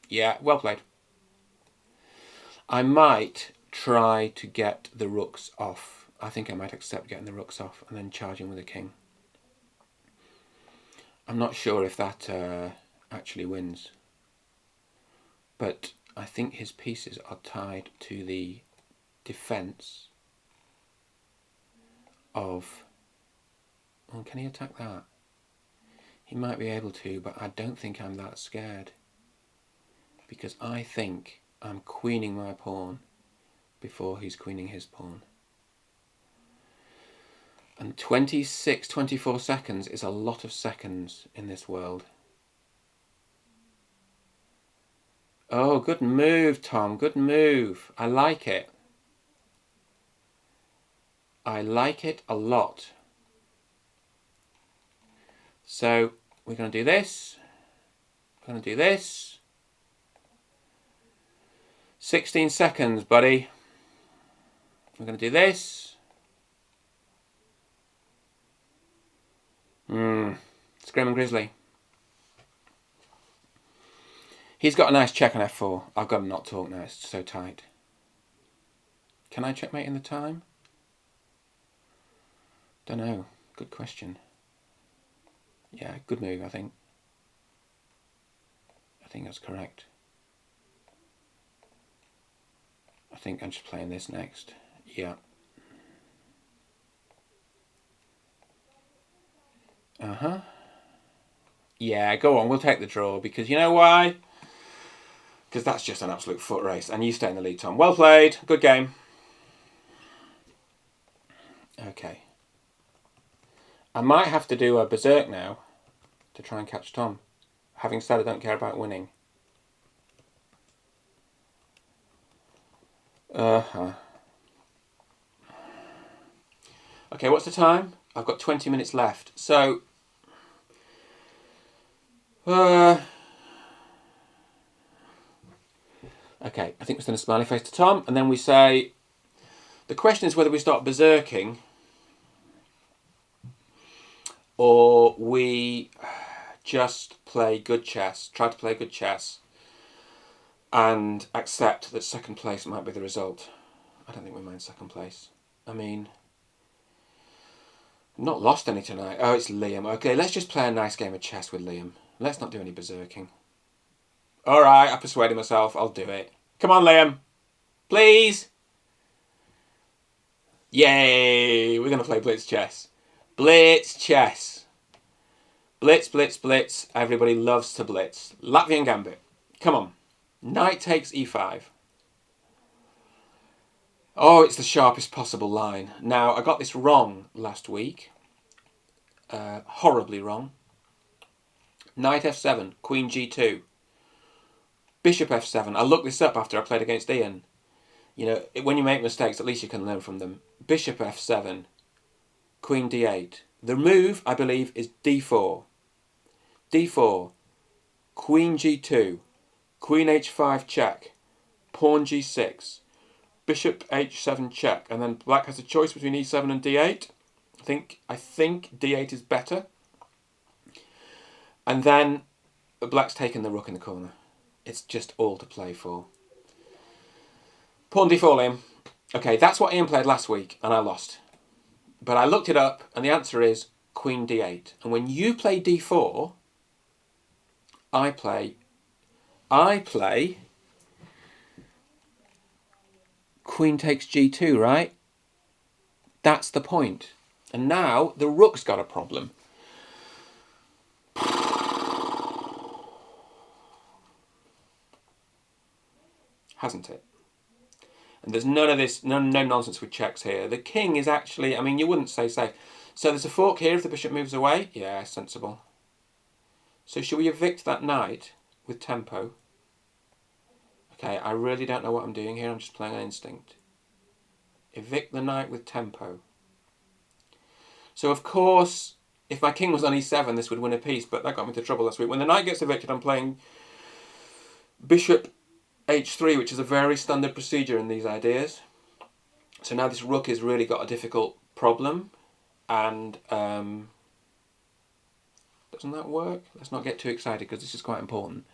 [SPEAKER 1] Yeah, well played. I might try to get the rooks off. I think I might accept getting the rooks off and then charging with a king. I'm not sure if that actually wins. But I think his pieces are tied to the defence of... Oh, can he attack that? He might be able to, but I don't think I'm that scared. Because I think I'm queening my pawn before he's queening his pawn. And 26, 24 seconds is a lot of seconds in this world. Oh, good move, Tom. Good move. I like it. I like it a lot. So we're going to do this. We're going to do this. 16 seconds, buddy. We're going to do this. Scream and Grizzly. He's got a nice check on f4. I've got to not talk now. It's so tight. Can I checkmate in the time? Don't know. Good question. Yeah, good move, I think. I think that's correct. I think I'm just playing this next. Yeah. Yeah, go on. We'll take the draw because you know why? Because that's just an absolute foot race. And you stay in the lead, Tom. Well played. Good game. Okay. I might have to do a berserk now to try and catch Tom. Having said I don't care about winning. Okay, what's the time? I've got 20 minutes left. So... Okay, I think we send a smiley face to Tom, and then we say... The question is whether we start berserking or we just play good chess, try to play good chess, and accept that second place might be the result. I don't think we mind second place. I mean, not lost any tonight. Oh, it's Liam. Okay, let's just play a nice game of chess with Liam. Let's not do any berserking. All right, I persuaded myself. I'll do it. Come on, Liam. Please. Yay! We're going to play blitz chess. Blitz chess. Blitz, blitz, blitz. Everybody loves to blitz. Latvian Gambit. Come on. Knight takes e5. Oh, it's the sharpest possible line. Now, I got this wrong last week. Horribly wrong. Knight f7, queen g2. Bishop f7. I looked this up after I played against Ian. You know, when you make mistakes, at least you can learn from them. Bishop f7, queen d8. The move, I believe, is d4. d4, queen g2, queen h5 check, pawn g6, bishop h7 check, and then black has a choice between e7 and d8. I think d8 is better. And then black's taken the rook in the corner. It's just all to play for. Pawn d4, Liam. Okay, that's what Ian played last week, and I lost. But I looked it up, and the answer is queen d8. And when you play d4, I play I play queen takes g2, right? That's the point. And now the rook's got a problem. Hasn't it? And there's none of this, no nonsense with checks here. The king is actually, I mean, you wouldn't say safe. So there's a fork here if the bishop moves away. Yeah, sensible. So should we evict that knight with tempo? Okay, I really don't know what I'm doing here. I'm just playing on instinct. Evict the knight with tempo. So of course, if my king was on e7, this would win a piece, but that got me into trouble last week. When the knight gets evicted, I'm playing bishop h3, which is a very standard procedure in these ideas. So now this rook has really got a difficult problem, and doesn't that work? Let's not get too excited because this is quite important.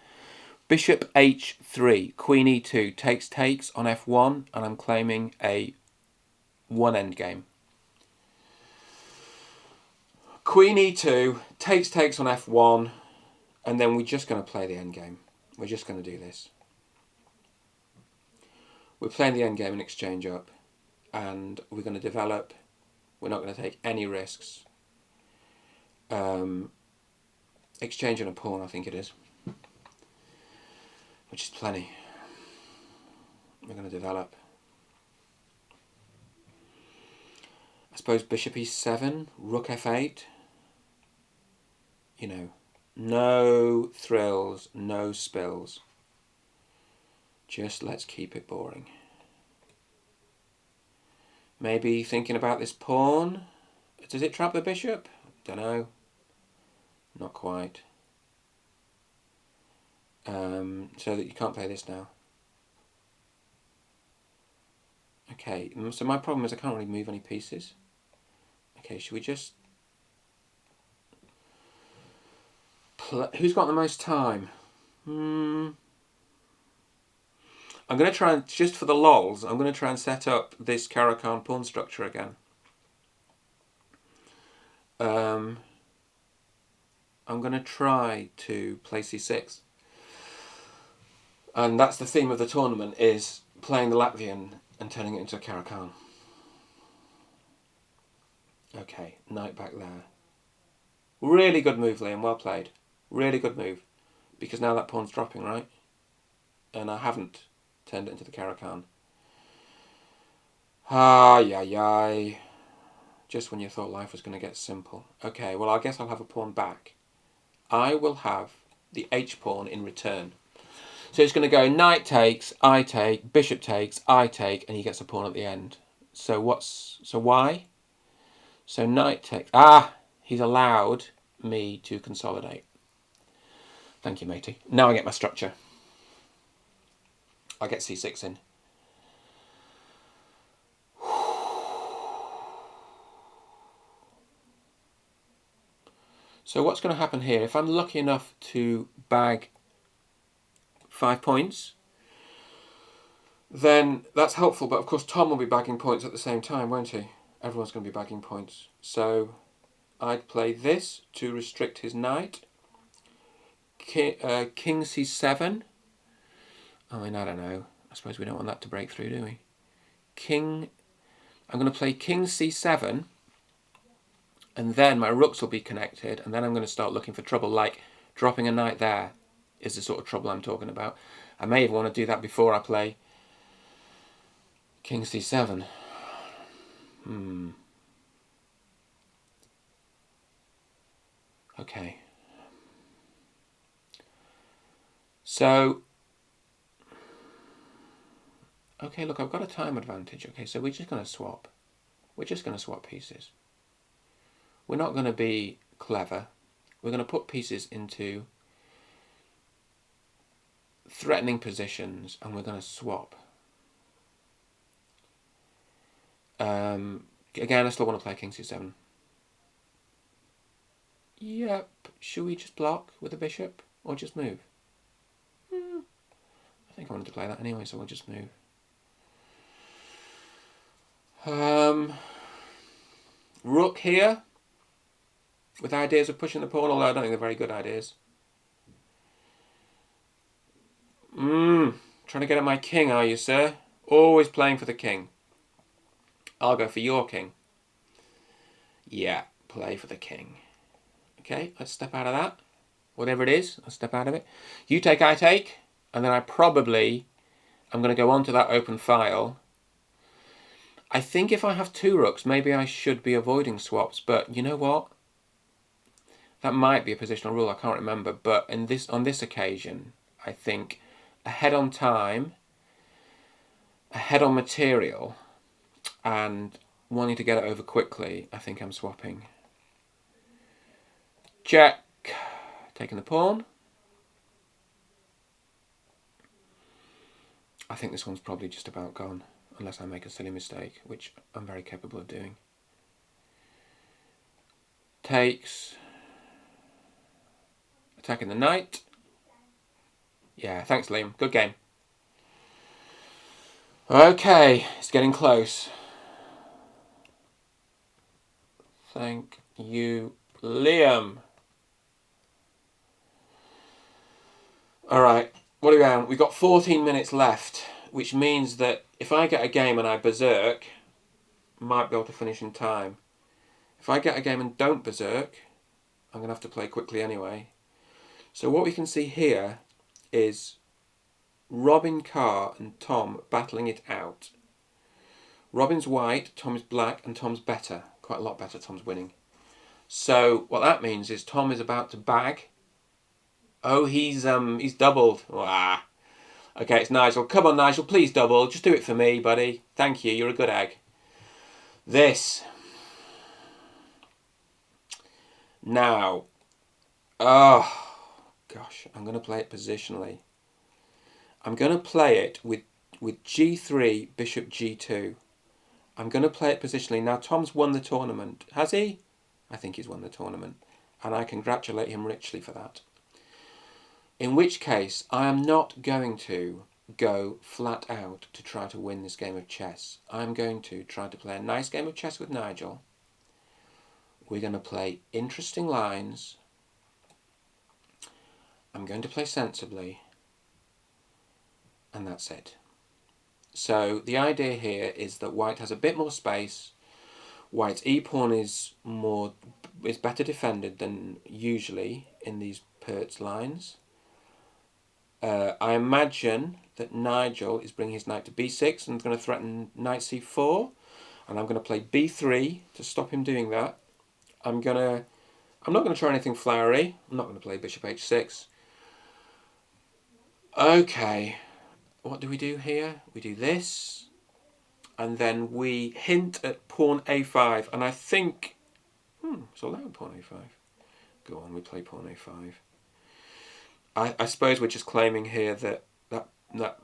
[SPEAKER 1] Bishop h3, queen e2, takes on f1, and I'm claiming a one endgame. Queen e2, takes on f1, and then we're just going to play the endgame. We're just going to do this. We're playing the endgame and exchange up, and we're going to develop. We're not going to take any risks. Exchanging a pawn, I think it is, which is plenty. We're going to develop. I suppose bishop e7, rook f8. You know, no thrills, no spills. Just let's keep it boring. Maybe thinking about this pawn. Does it trap the bishop? Don't know. Not quite. So that you can't play this now. Okay, so my problem is I can't really move any pieces. Okay, should we just... Who's got the most time? I'm going to try and, just for the lols, I'm going to try and set up this Caro-Kann pawn structure again. I'm going to try to play c6. And that's the theme of the tournament, is playing the Latvian and turning it into a Caro-Kann. Okay, knight back there. Really good move, Liam, well played. Really good move. Because now that pawn's dropping, right? And I haven't turned it into the Caro-Kann. Ay. Just when you thought life was going to get simple. Okay, well, I guess I'll have a pawn back. I will have the h-pawn in return. So it's going to go knight takes, I take, bishop takes, I take, and he gets a pawn at the end. So why? So knight takes. He's allowed me to consolidate. Thank you, matey. Now I get my structure. I get c6 in. So what's going to happen here? If I'm lucky enough to bag 5 points, then that's helpful. But of course, Tom will be bagging points at the same time, won't he? Everyone's going to be bagging points. So I'd play this to restrict his knight. King c7. I mean, I don't know. I suppose we don't want that to break through, do we? I'm going to play king c7, and then my rooks will be connected, and then I'm going to start looking for trouble, like dropping a knight there is the sort of trouble I'm talking about. I may even want to do that before I play king c7. Okay. So, okay, look, I've got a time advantage. Okay, so we're just going to swap. We're just going to swap pieces. We're not going to be clever. We're going to put pieces into threatening positions, and we're going to swap. Again, I still want to play king c7. Yep. Should we just block with the bishop or just move? I think I wanted to play that anyway, so we'll just move. Rook here, with ideas of pushing the pawn, although I don't think they're very good ideas. Trying to get at my king, are you, sir? Always playing for the king. I'll go for your king. Yeah, play for the king. Okay, let's step out of that. Whatever it is, I'll step out of it. You take, I take, and then I'm going to go onto that open file. I think if I have two rooks, maybe I should be avoiding swaps, but you know what? That might be a positional rule, I can't remember, but on this occasion, I think ahead on time, ahead on material, and wanting to get it over quickly, I think I'm swapping. Check. Taking the pawn. I think this one's probably just about gone, unless I make a silly mistake, which I'm very capable of doing. Takes. Attacking the knight. Yeah, thanks, Liam. Good game. Okay, it's getting close. Thank you, Liam. Alright, what are we on? We've got 14 minutes left, which means that if I get a game and I berserk, I might be able to finish in time. If I get a game and don't berserk, I'm going to have to play quickly anyway. So what we can see here is Robin Carr and Tom battling it out. Robin's white, Tom is black, and Tom's better. Quite a lot better, Tom's winning. So what that means is Tom is about to bag. Oh, he's doubled. Wah. Okay, it's Nigel. Come on, Nigel, please double. Just do it for me, buddy. Thank you, you're a good egg. This. Now. Oh, gosh, I'm going to play it positionally. I'm going to play it with g3, bishop g2. I'm going to play it positionally. Now, Tom's won the tournament. Has he? I think he's won the tournament. And I congratulate him richly for that. In which case, I am not going to go flat out to try to win this game of chess. I'm going to try to play a nice game of chess with Nigel. We're going to play interesting lines. I'm going to play sensibly. And that's it. So the idea here is that white has a bit more space. White's e-pawn is better defended than usually in these Pertz lines. I imagine that Nigel is bringing his knight to b6 and going to threaten knight c4, and I'm going to play b3 to stop him doing that. I'm not going to try anything flowery. I'm not going to play bishop h6. Okay, what do we do here? We do this, and then we hint at pawn a5, and I think it's allowed pawn a5. Go on, we play pawn a5. I suppose we're just claiming here that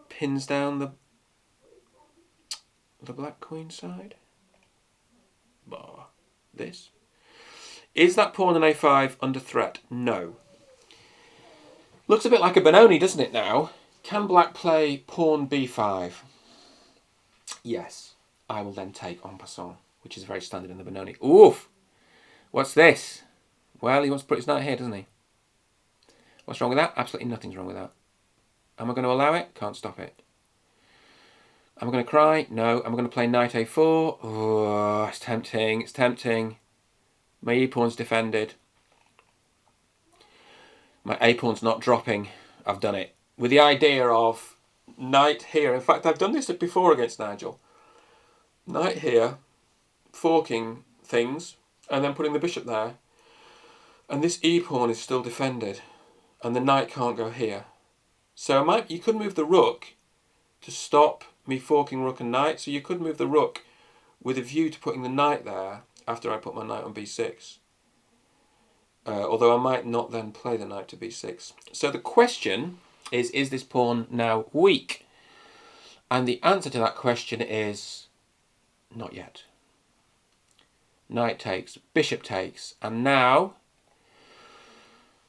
[SPEAKER 1] pins down the black queen side. This. Is that pawn on a5 under threat? No. Looks a bit like a Benoni, doesn't it now? Can black play pawn b5? Yes. I will then take en passant, which is very standard in the Benoni. Oof! What's this? Well, he wants to put his knight here, doesn't he? What's wrong with that? Absolutely nothing's wrong with that. Am I going to allow it? Can't stop it. Am I going to cry? No. Am I going to play knight a4? Oh, it's tempting. It's tempting. My e-pawn's defended. My a-pawn's not dropping. I've done it. With the idea of knight here. In fact, I've done this before against Nigel. Knight here, forking things, and then putting the bishop there. And this e-pawn is still defended. And the knight can't go here. So you could move the rook to stop me forking rook and knight. So you could move the rook with a view to putting the knight there after I put my knight on b6. Although I might not then play the knight to b6. So the question is this pawn now weak? And the answer to that question is not yet. Knight takes, bishop takes, and now,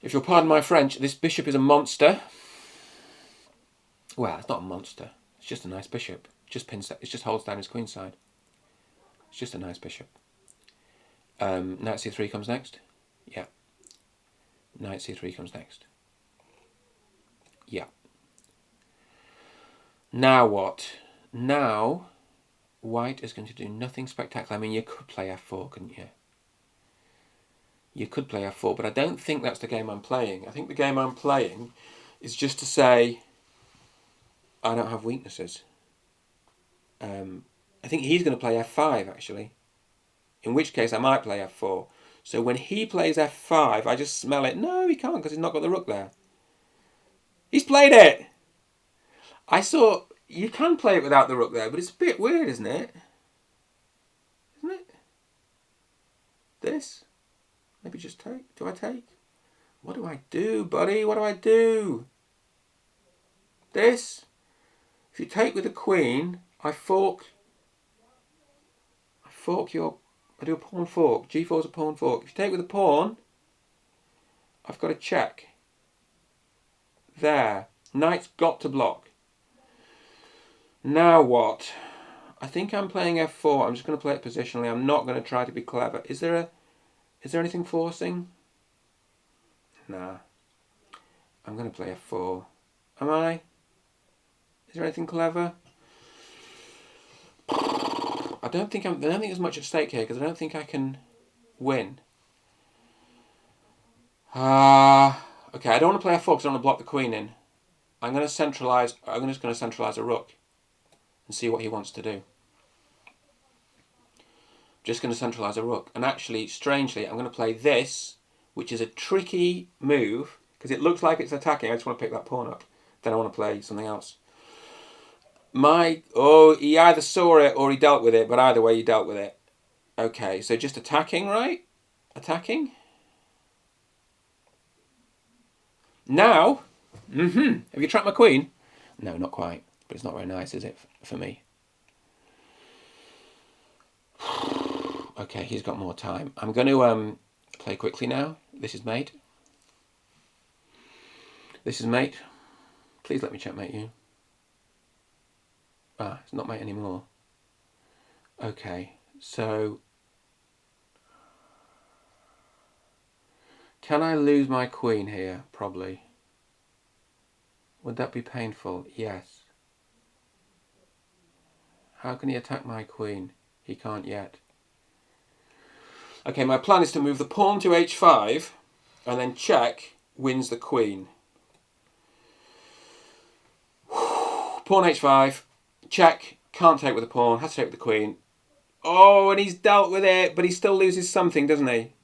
[SPEAKER 1] if you'll pardon my French, this bishop is a monster. Well, it's not a monster. It's just a nice bishop. It just holds down his queen side. It's just a nice bishop. Knight c3 comes next. Yeah. Knight c3 comes next. Yeah. Now what? Now, white is going to do nothing spectacular. I mean, you could play f4, couldn't you? You could play f4, but I don't think that's the game I'm playing. I think the game I'm playing is just to say I don't have weaknesses. I think he's going to play f5, actually. In which case, I might play f4. So when he plays f5, I just smell it. No, he can't, because he's not got the rook there. He's played it! I saw... You can play it without the rook there, but it's a bit weird, isn't it? Isn't it? This? Maybe just take. Do I take? What do I do, buddy? What do I do? This? If you take with the queen, I fork your... I do a pawn fork. G4 is a pawn fork. If you take with a pawn, I've got a check. There. Knight's got to block. Now what? I think I'm playing f4. I'm just going to play it positionally. I'm not going to try to be clever. Is there anything forcing? Nah. I'm going to play f4. Am I? Is there anything clever? I don't think there's much at stake here because I don't think I can win. Okay, I don't want to play f4 because I want to block the queen in. I'm just going to centralise a rook and see what he wants to do. Just going to centralise a rook. And actually, strangely, I'm going to play this, which is a tricky move because it looks like it's attacking. I just want to pick that pawn up. Then I want to play something else. He either saw it or he dealt with it, but either way he dealt with it. Okay, so just attacking, right? Attacking. Now, have you trapped my queen? No, not quite, but it's not very nice, is it, for me? Okay, he's got more time. I'm going to play quickly now. This is mate. This is mate. Please let me checkmate you. It's not mate anymore. Okay, so... Can I lose my queen here? Probably. Would that be painful? Yes. How can he attack my queen? He can't yet. Okay, my plan is to move the pawn to h5 and then check wins the queen. Pawn h5, check, can't take with the pawn, has to take with the queen. Oh, and he's dealt with it, but he still loses something, doesn't he?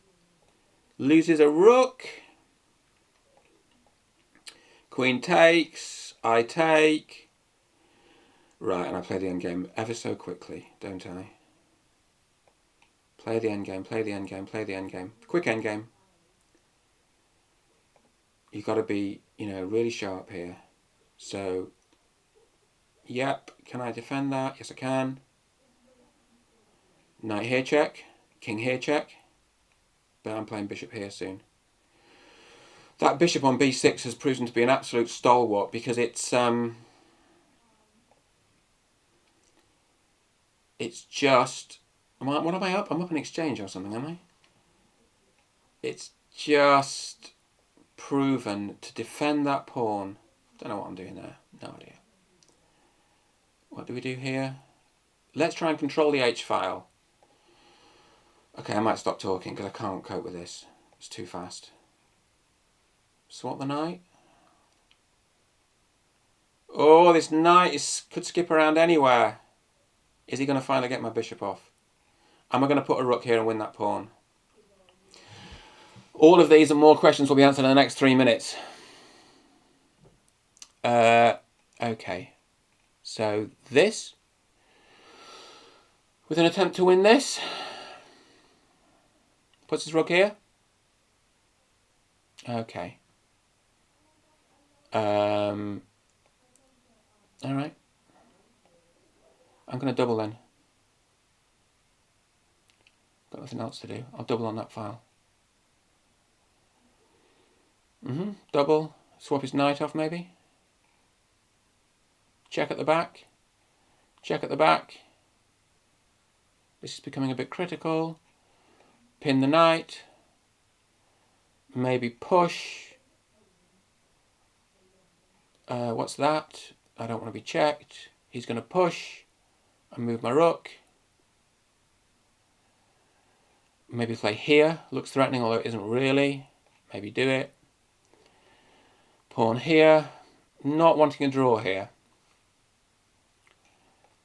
[SPEAKER 1] Loses a rook. Queen takes, I take. Right, and I play the endgame ever so quickly, don't I? Play the endgame, play the endgame, play the endgame. Quick endgame. You've got to be, really sharp here. So, yep, can I defend that? Yes, I can. Knight here check, king here check. But I'm playing bishop here soon. That bishop on b6 has proven to be an absolute stalwart because it's just... What am I up? I'm up in exchange or something, am I? It's just proven to defend that pawn. Don't know what I'm doing there. No idea. What do we do here? Let's try and control the H file. Okay, I might stop talking because I can't cope with this. It's too fast. Swap the knight. Oh, this knight could skip around anywhere. Is he going to finally get my bishop off? Am I going to put a rook here and win that pawn? All of these and more questions will be answered in the next 3 minutes. Okay. So this, with an attempt to win this, puts his rook here. Okay. All right. I'm going to double then. Got nothing else to do. I'll double on that file. Double. Swap his knight off maybe. Check at the back. Check at the back. This is becoming a bit critical. Pin the knight. Maybe push. What's that? I don't want to be checked. He's going to push and move my rook. Maybe play here. Looks threatening, although it isn't really. Maybe do it. Pawn here. Not wanting a draw here.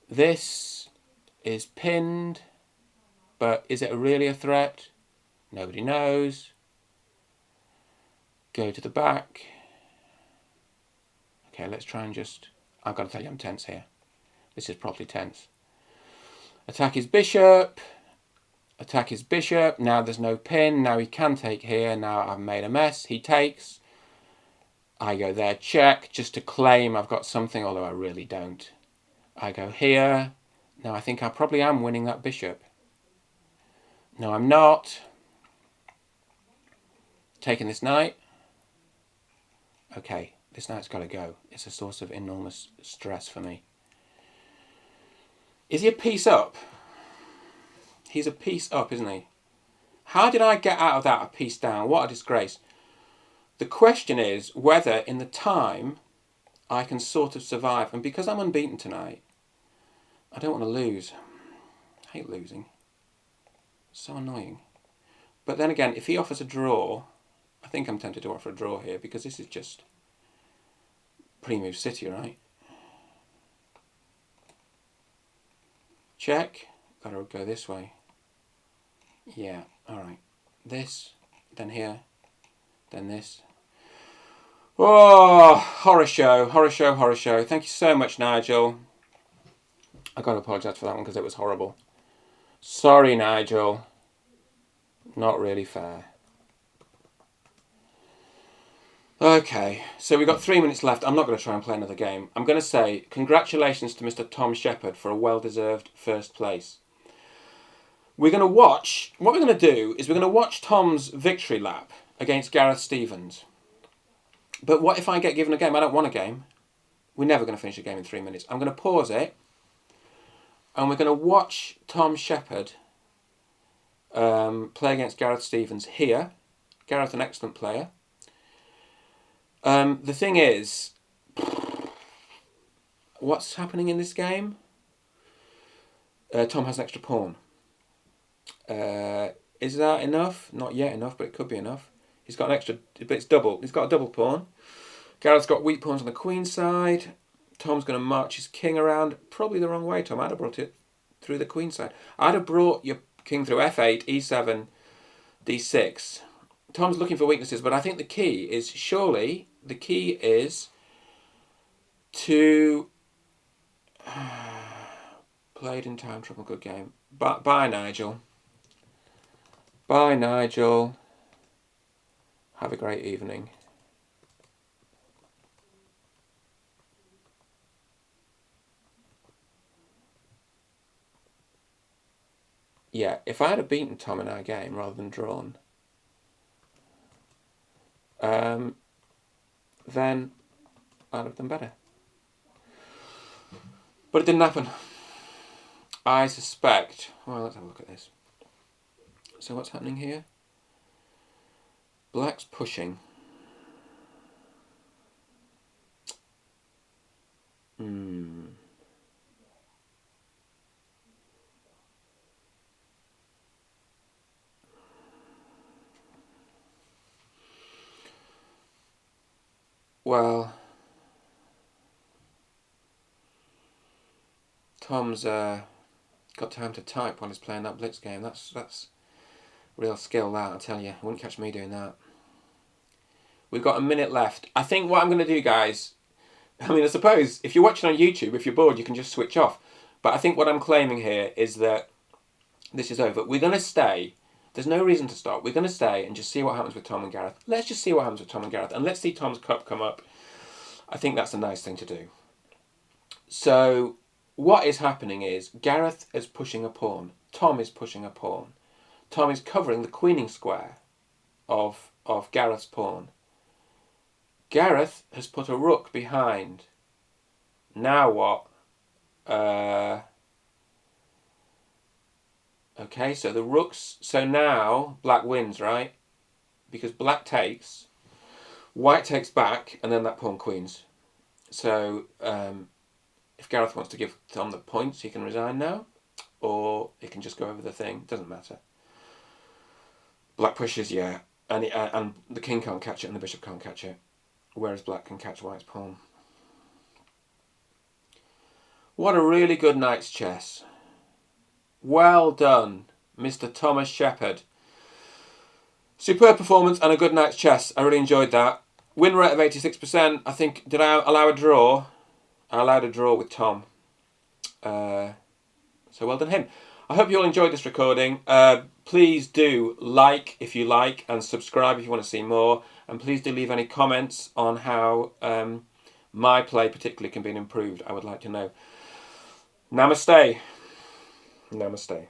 [SPEAKER 1] This is pinned, but is it really a threat? Nobody knows. Go to the back. Okay, let's try and just... I've got to tell you I'm tense here. This is properly tense. Attack his bishop. Attack his bishop. Now there's no pin. Now he can take here. Now I've made a mess. He takes. I go there, check, just to claim I've got something, although I really don't. I go here. Now I think I probably am winning that bishop. No, I'm not. Taking this knight. Okay, this knight's got to go. It's a source of enormous stress for me. Is he a piece up? He's a piece up, isn't he? How did I get out of that a piece down? What a disgrace. The question is whether in the time I can sort of survive. And because I'm unbeaten tonight, I don't want to lose. I hate losing. It's so annoying. But then again, if he offers a draw, I think I'm tempted to offer a draw here because this is just pre-move city, right? Check. Got to go this way. Yeah, alright. This, then here, then this. Oh, horror show, horror show, horror show. Thank you so much, Nigel. I've got to apologise for that one because it was horrible. Sorry, Nigel. Not really fair. Okay, so we've got 3 minutes left. I'm not going to try and play another game. I'm going to say congratulations to Mr. Tom Shepherd for a well-deserved first place. We're going to watch... What we're going to do is we're going to watch Tom's victory lap against Gareth Stevens. But what if I get given a game? I don't want a game. We're never going to finish a game in 3 minutes. I'm going to pause it. And we're going to watch Tom Shepherd play against Gareth Stevens here. Gareth, an excellent player. The thing is, what's happening in this game? Tom has an extra pawn. Is that enough? Not yet enough, but it could be enough. He's got an extra, but it's double. He's got a double pawn. Gareth's got weak pawns on the queen side. Tom's going to march his king around. Probably the wrong way, Tom. I'd have brought it through the queen side. I'd have brought your king through f8, e7, d6. Tom's looking for weaknesses, but I think the key is, surely, the key is to... Played in time, trouble, good game. Bye, Nigel. Bye, Nigel. Have a great evening. Yeah, if I had beaten Tom in our game rather than drawn, then I'd have done better. But it didn't happen. I suspect... Well, let's have a look at this. So what's happening here? Black's pushing. Well, Tom's got time to type while he's playing that blitz game. That's real skill, that, I tell you. Wouldn't catch me doing that. We've got a minute left. I think what I'm going to do, guys, I mean, I suppose if you're watching on YouTube, if you're bored, you can just switch off. But I think what I'm claiming here is that this is over. We're going to stay. There's no reason to stop. We're going to stay and just see what happens with Tom and Gareth. Let's just see what happens with Tom and Gareth. And let's see Tom's cup come up. I think that's a nice thing to do. So what is happening is Gareth is pushing a pawn. Tom is pushing a pawn. Tom is covering the queening square of Gareth's pawn. Gareth has put a rook behind. Now what? Okay, so the rooks... So now black wins, right? Because black takes, white takes back, and then that pawn queens. So if Gareth wants to give Tom the points, he can resign now, or he can just go over the thing. Doesn't matter. Black pushes, yeah, and the king can't catch it and the bishop can't catch it, whereas black can catch white's pawn. What a really good night's chess. Well done, Mr. Thomas Shepherd. Superb performance and a good night's chess. I really enjoyed that. Win rate of 86%. I think, did I allow a draw? I allowed a draw with Tom. So well done him. I hope you all enjoyed this recording. Please do like if you like and subscribe if you want to see more. And please do leave any comments on how my play particularly can be improved. I would like to know. Namaste. Namaste.